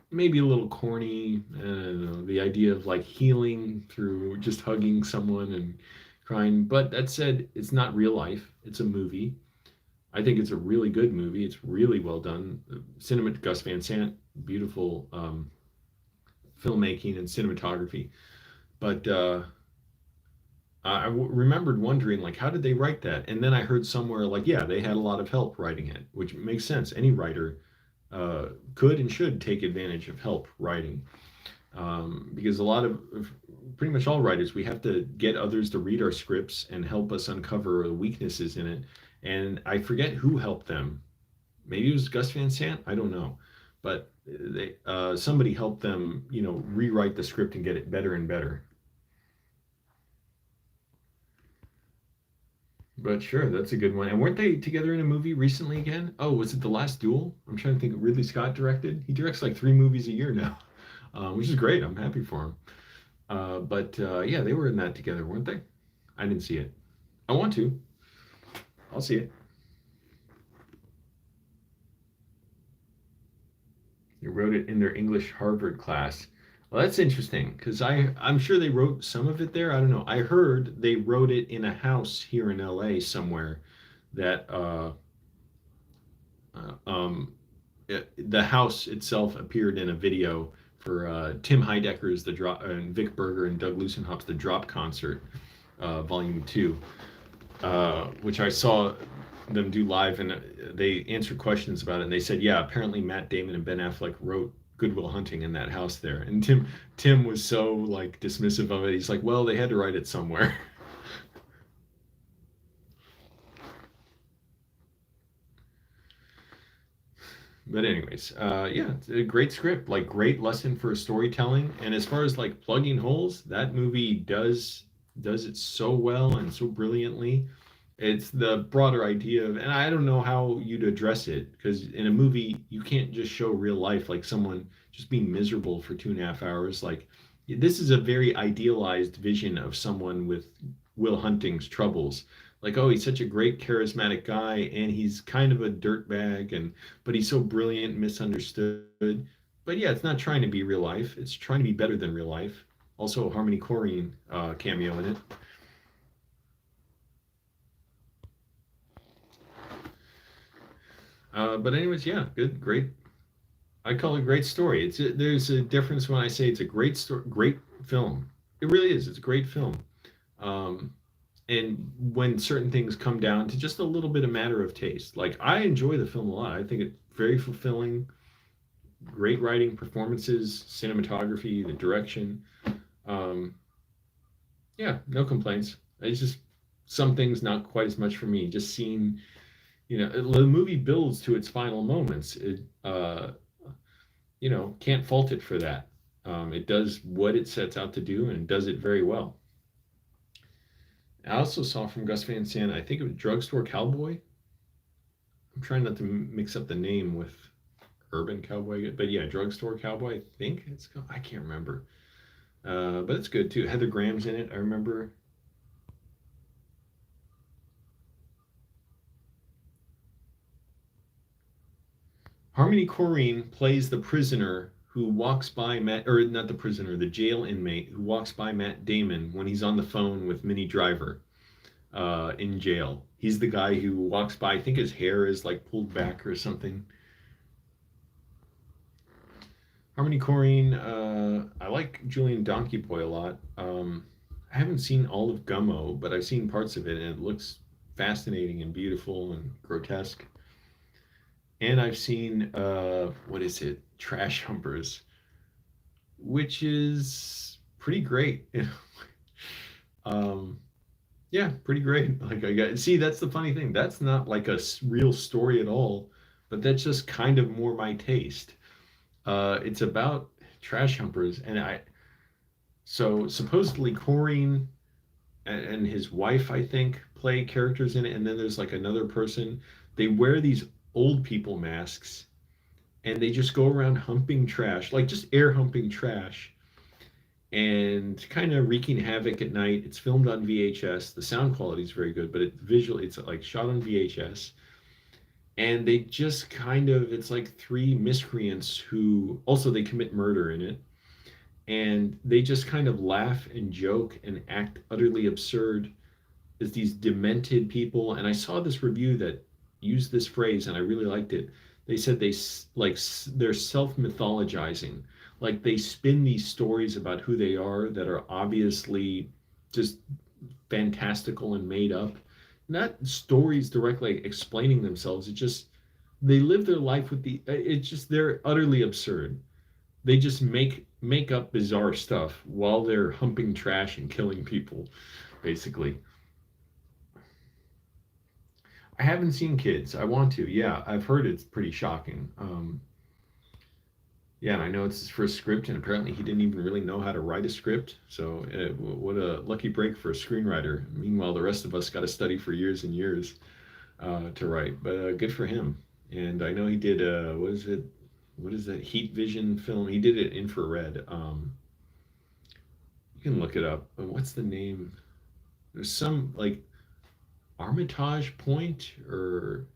Maybe a little corny. I don't know, the idea of like healing through just hugging someone and crying. But that said, it's not real life. It's a movie. I think it's a really good movie. It's really well done. Cinema Gus Van Sant, beautiful filmmaking and cinematography. But remembered wondering like, how did they write that? And then I heard somewhere like, yeah, they had a lot of help writing it, which makes sense. Any writer could and should take advantage of help writing. Because a lot of pretty much all writers, we have to get others to read our scripts and help us uncover the weaknesses in it. And I forget who helped them. Maybe it was Gus Van Sant. I don't know, but somebody helped them, rewrite the script and get it better and better. But sure, that's a good one. And weren't they together in a movie recently again? Oh, was it The Last Duel? I'm trying to think. Ridley Scott directed. He directs like 3 movies a year now, which is great. I'm happy for him. But yeah, they were in that together, weren't they? I didn't see it. I want to. I'll see it. They wrote it in their English Harvard class. Well, that's interesting because I'm sure they wrote some of it there. I don't know. I heard they wrote it in a house here in LA somewhere that um, the house itself appeared in a video for Tim Heidecker's The Drop and Vic Berger and Doug Lussenhop's The Drop Concert, Volume 2, which I saw them do live, and they answered questions about it. And they said, yeah, apparently Matt Damon and Ben Affleck wrote Good Will Hunting in that house there. And Tim was so like dismissive of it. He's like, well, they had to write it somewhere. But anyways, yeah, it's a great script, like great lesson for storytelling. And as far as like plugging holes, that movie does it so well and so brilliantly. It's the broader idea of, and I don't know how you'd address it because in a movie you can't just show real life, like someone just being miserable for 2.5 hours. Like this is a very idealized vision of someone with Will Hunting's troubles. Like, oh, he's such a great charismatic guy and he's kind of a dirtbag, and but he's so brilliant, misunderstood. But yeah, it's not trying to be real life. It's trying to be better than real life. Also, Harmony Korine cameo in it. But anyways, yeah, good, great. I call it a great story. There's a difference when I say it's a great story, great film. It really is. It's a great film. Um, and when certain things come down to just a little bit of matter of taste, like I enjoy the film a lot. I think it's very fulfilling. Great writing, performances, cinematography, the direction. Um, yeah, no complaints. It's just some things not quite as much for me. Just seeing, the movie builds to its final moments. Can't fault it for that. It does what it sets out to do and does it very well. I also saw from Gus Van Sant, I think it was Drugstore Cowboy. I'm trying not to mix up the name with Urban Cowboy, but yeah, Drugstore Cowboy. I think I can't remember. But it's good too. Heather Graham's in it. I remember. Harmony Korine plays the prisoner who walks by Matt, or not the prisoner, the jail inmate who walks by Matt Damon when he's on the phone with Minnie Driver. in jail. He's the guy who walks by. I think his hair is like pulled back or something. Harmony Korine, I like Julian Donkey Boy a lot. I haven't seen all of Gummo, but I've seen parts of it, and it looks fascinating and beautiful and grotesque. And I've seen what is it, Trash Humpers, which is pretty great. um, yeah, pretty great. Like I got see, that's the funny thing. That's not like a real story at all, but that's just kind of more my taste. It's about trash humpers, and I so supposedly Corrine and his wife, I think, play characters in it, and then there's like another person. They wear these old people masks, and they just go around humping trash, like just air humping trash, and kind of wreaking havoc at night. It's filmed on VHS. The sound quality is very good, but it's like shot on VHS. And they just kind of, it's like three miscreants who also they commit murder in it. And they just kind of laugh and joke and act utterly absurd as these demented people. And I saw this review that used this phrase, and I really liked it. They said they're self mythologizing, like they spin these stories about who they are that are obviously just fantastical and made up. Not stories directly explaining themselves. It just they live their life with the. It's just they're utterly absurd. They just make up bizarre stuff while they're humping trash and killing people, basically. I haven't seen Kids. I want to. Yeah, I've heard it's pretty shocking. Yeah, and I know it's his first script, and apparently he didn't even really know how to write a script. So, what a lucky break for a screenwriter. Meanwhile, the rest of us got to study for years and years to write. But good for him. And I know he did. What is it? What is that Heat Vision film? He did it infrared. You can look it up. What's the name? There's some like Armitage Point or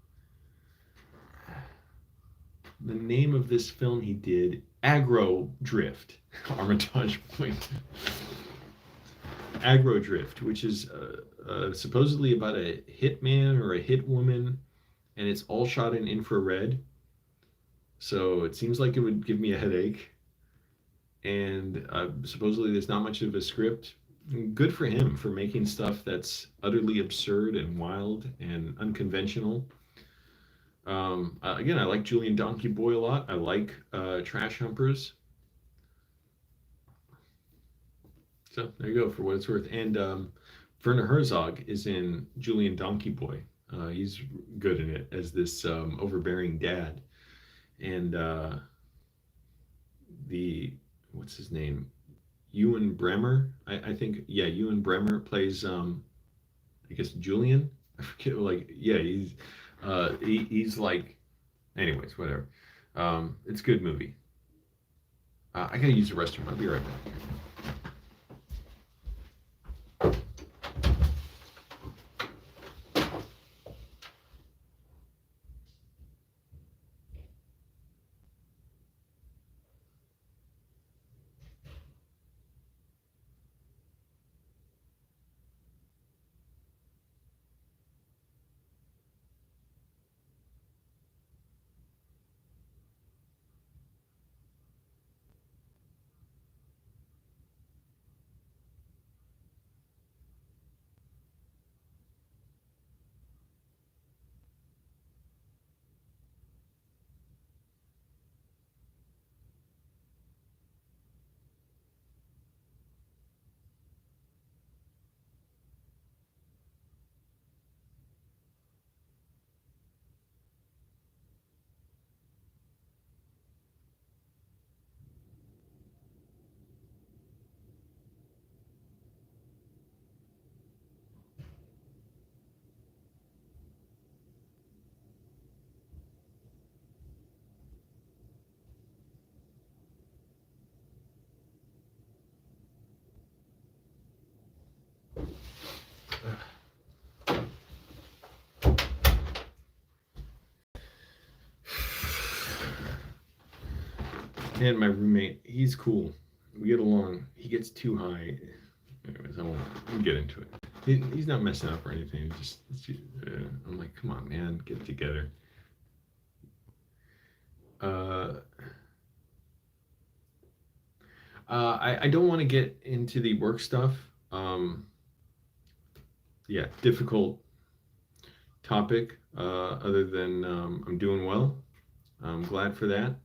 the name of this film he did, Agro Drift, Armitage Point, Agro Drift, which is supposedly about a hitman or a hit woman, and it's all shot in infrared. So it seems like it would give me a headache. And supposedly there's not much of a script. Good for him for making stuff that's utterly absurd and wild and unconventional. Again, I like Julian Donkey Boy a lot. I like Trash Humpers. So there you go for what it's worth. And Werner Herzog is in Julian Donkey Boy. He's good in it as this overbearing dad. And the what's his name? Ewan Bremer, I think. Yeah, Ewan Bremer plays I guess Julian. I forget. Like yeah, he's like. Anyways, whatever. It's a good movie. I gotta use the restroom. I'll be right back. And my roommate, he's cool. We get along. He gets too high. Anyways, I won't get into it. He's not messing up or anything. I'm like, come on, man, get it together. Uh, I don't want to get into the work stuff. Yeah, difficult topic. Other than I'm doing well. I'm glad for that.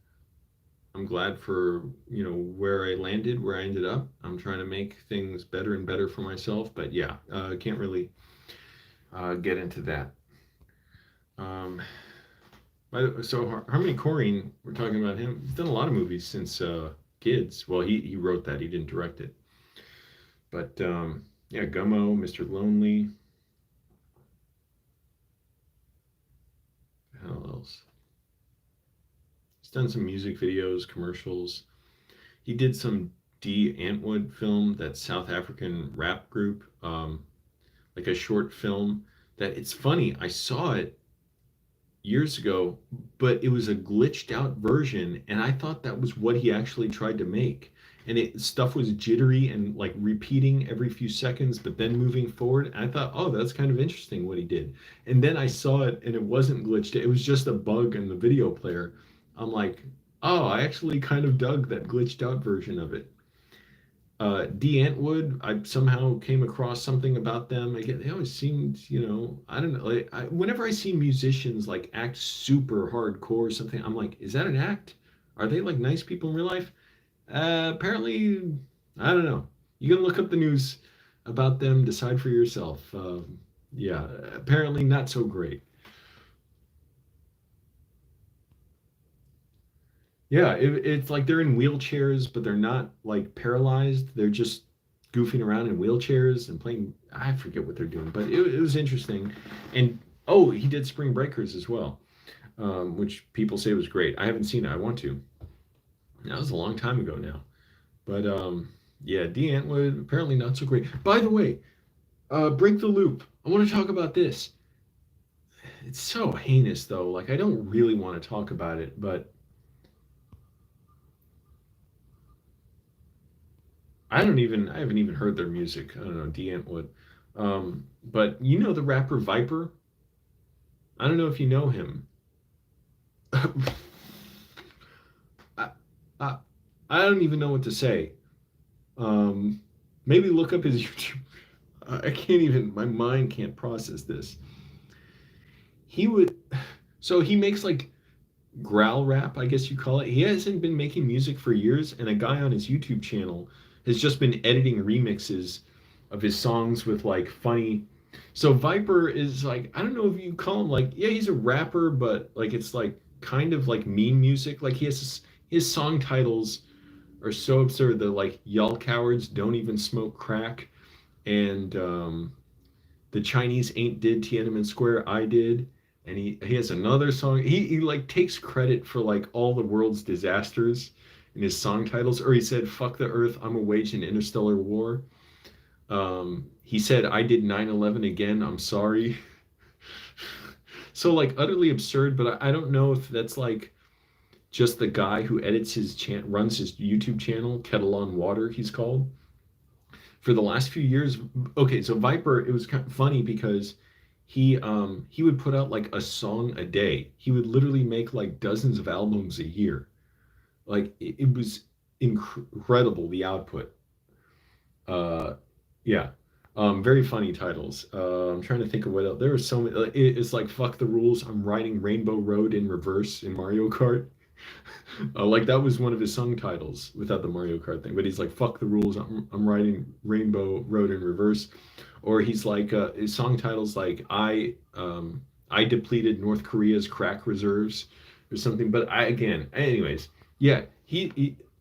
I'm glad for where I landed, where I ended up. I'm trying to make things better and better for myself. But yeah, can't really get into that. Um, so Harmony Korine, we're talking about him. He's done a lot of movies since Kids. Well, he wrote that. He didn't direct it. But yeah, Gummo, Mr. Lonely. How else? He's done some music videos, commercials. He did some D. Antwood film, that South African rap group, like a short film that it's funny. I saw it years ago, but it was a glitched out version, and I thought that was what he actually tried to make. And stuff was jittery and like repeating every few seconds, but then moving forward. And I thought, oh, that's kind of interesting what he did. And then I saw it, and it wasn't glitched; it was just a bug in the video player. I'm like, oh, I actually kind of dug that glitched out version of it. D. Antwood, I somehow came across something about them. Again, they always seemed, I don't know. Like, whenever I see musicians like act super hardcore or something, I'm like, is that an act? Are they like nice people in real life? Apparently, I don't know. You can look up the news about them, decide for yourself. Yeah, apparently not so great. Yeah, it's like they're in wheelchairs, but they're not like paralyzed. They're just goofing around in wheelchairs and playing. I forget what they're doing, but it was interesting. And oh, he did Spring Breakers as well, which people say was great. I haven't seen it. I want to. That was a long time ago now. But yeah, D. Antwood apparently not so great. By the way, break the loop. I want to talk about this. It's so heinous though. Like I don't really want to talk about it, but I haven't even heard their music. I don't know, D. Antwood. But you know the rapper Viper? I don't know if you know him. I, I, I don't even know what to say. Um, Maybe look up his YouTube. I can't even, my mind can't process this. He would, so he makes like growl rap, I guess you call it. He hasn't been making music for years, and a guy on his YouTube channel has just been editing remixes of his songs with like funny. So Viper is like, I don't know if you call him like, yeah, he's a rapper, but like it's like kind of like meme music. Like his song titles are so absurd. They're like "Y'all cowards don't even smoke crack," and "The Chinese ain't did Tiananmen Square, I did." And he has another song. He like takes credit for like all the world's disasters in his song titles. Or he said, "Fuck the Earth, I'm a wage an interstellar war." He said, "I did 9/11 again. I'm sorry." So like utterly absurd, but I don't know if that's like just the guy who edits runs his YouTube channel, Kettle on Water, he's called. For the last few years, okay, so Viper, it was kind of funny because he would put out like a song a day. He would literally make like dozens of albums a year. Like it was incredible the output. Uh, yeah. Very funny titles. I'm trying to think of what else. There are so many. It's like "Fuck the Rules." I'm riding Rainbow Road in reverse in Mario Kart. Like that was one of his song titles without the Mario Kart thing. But he's like, "Fuck the rules. I'm riding Rainbow Road in reverse." Or he's like, his song titles like I depleted North Korea's crack reserves or something. But anyways, yeah,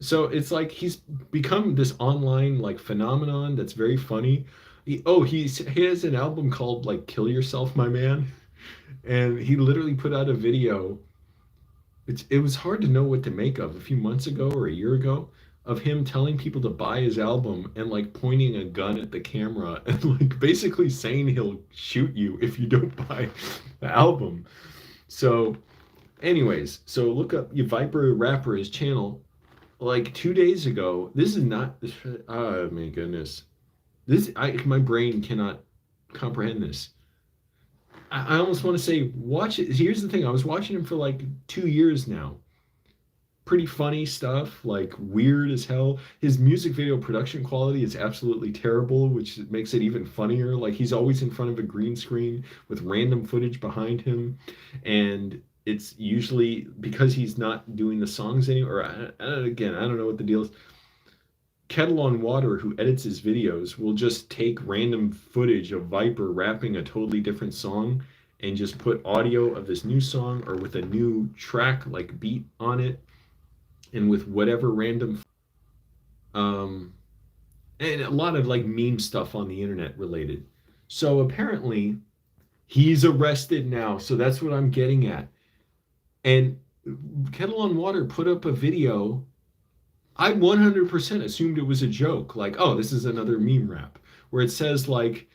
so it's like he's become this online like phenomenon that's very funny. He has an album called like "Kill Yourself, My Man," and he literally put out a video. It was hard to know what to make of a few months ago or a year ago of him telling people to buy his album and like pointing a gun at the camera and like basically saying he'll shoot you if you don't buy the album. So, anyways, so look up your Viper Rapper, his channel. Like 2 days ago, this is not. Oh my goodness, my brain cannot. comprehend this. I almost want to say watch it. Here's the thing: I was watching him for like 2 years now. Pretty funny stuff, like weird as hell. His music video production quality is absolutely terrible, which makes it even funnier. Like he's always in front of a green screen with random footage behind him, and it's usually because he's not doing the songs anymore. Again, I don't know what the deal is. Kettle on Water, who edits his videos, will just take random footage of Viper rapping a totally different song and just put audio of this new song or with a new track like beat on it and with whatever random um and a lot of like meme stuff on the internet related. So apparently he's arrested now. So that's what I'm getting at. And Kettle on Water put up a video. I 100% assumed it was a joke. Like, oh, this is another meme rap where it says like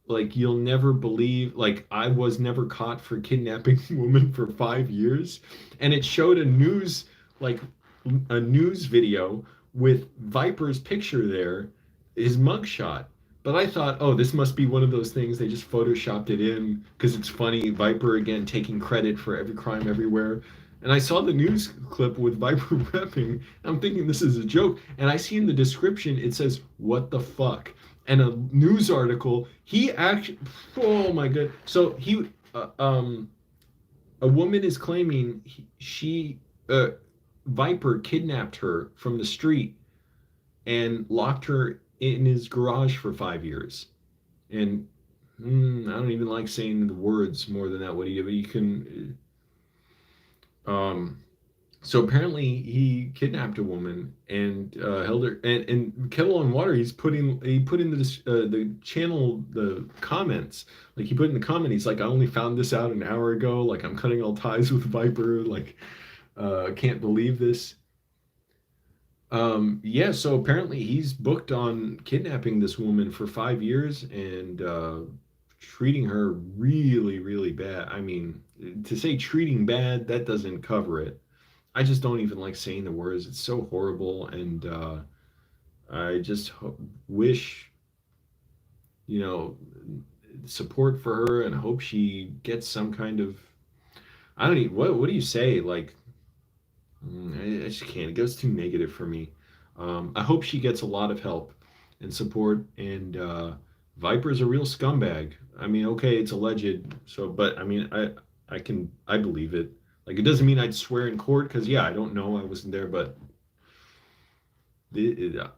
you'll never believe like I was never caught for kidnapping a woman for 5 years, and it showed like a news video with Viper's picture there, his mugshot. But I thought, oh, this must be one of those things they just photoshopped it in because it's funny. Viper again taking credit for every crime everywhere. And I saw the news clip with Viper rapping. I'm thinking this is a joke. And I see in the description it says, "What the fuck?" And a news article. He actually, oh my god. So a woman is claiming she Viper kidnapped her from the street and locked her in his garage for 5 years. And I don't even like saying the words more than that. What do you? But you can. So apparently he kidnapped a woman and held her. And Kettle on Water. He put in the channel the comments. Like he put in the comment. He's like, I only found this out an hour ago. Like I'm cutting all ties with Viper. Like can't believe this. Yeah, so apparently he's booked on kidnapping this woman for 5 years and treating her really, really bad. I mean, to say treating bad, that doesn't cover it. I just don't even like saying the words. It's so horrible, and I just wish, you know, support for her and hope she gets some kind of. I don't even. What do you say? Like I just can't. It goes too negative for me. I hope she gets a lot of help and support. And Viper's a real scumbag. I mean, okay, it's alleged. So, but I mean, I believe it. Like, it doesn't mean I'd swear in court because yeah, I don't know. I wasn't there, but it,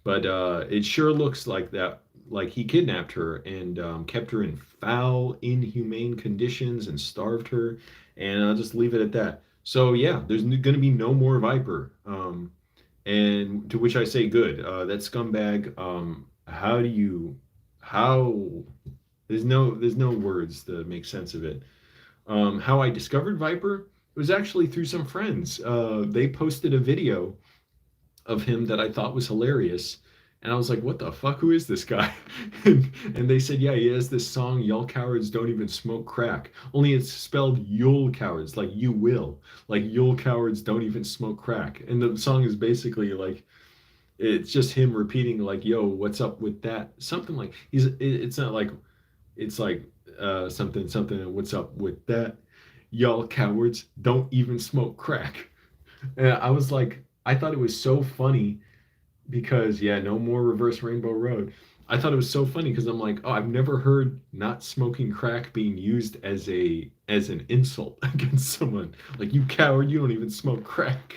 it sure looks like that. Like he kidnapped her and kept her in foul, inhumane conditions and starved her. And I'll just leave it at that. So yeah, there's going to be no more Viper. And to which I say, good. That scumbag. How do you? How? There's no words to make sense of it. How I discovered Viper was actually through some friends. They posted a video of him that I thought was hilarious. And I was like, what the fuck? Who is this guy? and they said, yeah, he has this song, Y'all Cowards Don't Even Smoke Crack. Only it's spelled You'll Cowards, like you will. Like you'll cowards don't even smoke crack. And the song is basically like, it's just him repeating like, yo, what's up with that? Something like, it's not like, it's like something, something, what's up with that? Y'all cowards don't even smoke crack. And I was like, I thought it was so funny because yeah, no more reverse Rainbow Road. I thought it was so funny because I'm like, oh, I've never heard not smoking crack being used as an insult against someone. Like you coward, you don't even smoke crack.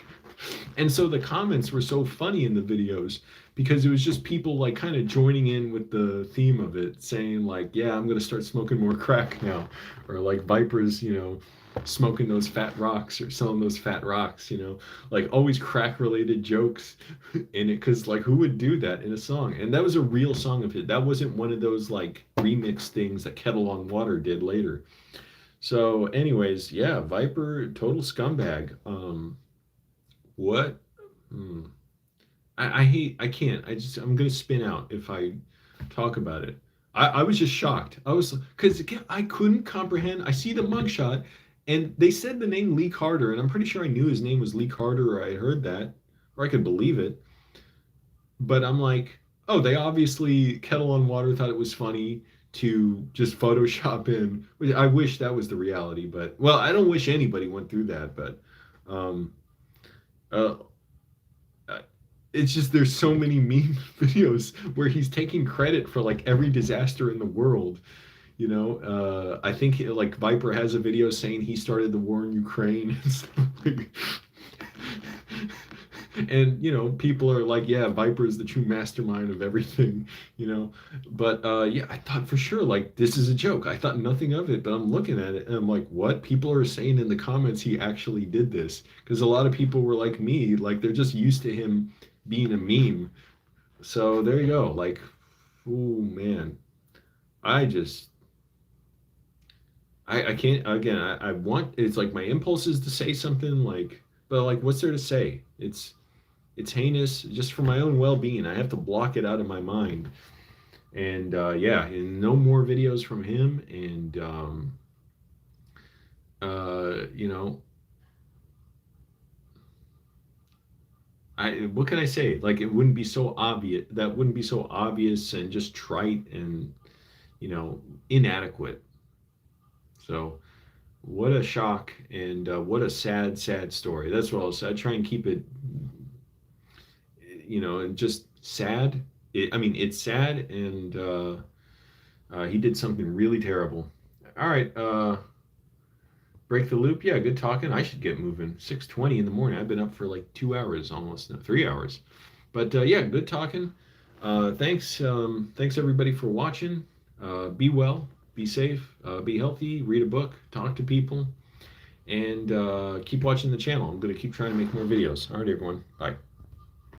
And so the comments were so funny in the videos because it was just people like kind of joining in with the theme of it, saying like, yeah, I'm gonna start smoking more crack now, or like Vipers, smoking those fat rocks or selling those fat rocks, like always crack related jokes in it because like who would do that in a song? And that was a real song of his. That wasn't one of those like remix things that Kettle on Water did later. So anyways, yeah, Viper, total scumbag. What? Hmm. I hate. I can't. I'm gonna spin out if I talk about it. I was just shocked. I was because I couldn't comprehend. I see the mugshot, and they said the name Lee Carter, and I'm pretty sure I knew his name was Lee Carter, or I heard that, or I could believe it. But I'm like, Oh, they obviously Kettle on Water thought it was funny to just Photoshop in. I wish that was the reality, but well, I don't wish anybody went through that, but um, uh, it's just there's so many meme videos where he's taking credit for like every disaster in the world. I think like Viper has a video saying he started the war in Ukraine and stuff like. And people are like, yeah, Viper is the true mastermind of everything. you know but yeah, I thought for sure like this is a joke. I thought nothing of it, but I'm looking at it and I'm like, what? People are saying in the comments he actually did this, because a lot of people were like me, like they're just used to him being a meme. So there you go. Like, oh man, I just I can't, again, I want, it's like my impulse is to say something like, but like what's there to say? It's heinous just for my own well-being. I have to block it out of my mind. And yeah, and no more videos from him. And you know, I what can I say? Like, it wouldn't be so obvious. That wouldn't be so obvious and just trite and you know inadequate. So what a shock, and what a sad, sad story. That's what I'll say. I try and keep it, and just sad. I mean, it's sad, and he did something really terrible. All right, break the loop. Yeah, good talking. I should get moving. 6:20 in the morning. I've been up for like 2 hours, almost, no, 3 hours. But yeah, good talking. Thanks everybody for watching. Be well, be safe, be healthy, read a book, talk to people, and keep watching the channel. I'm going to keep trying to make more videos. All right, everyone. Bye.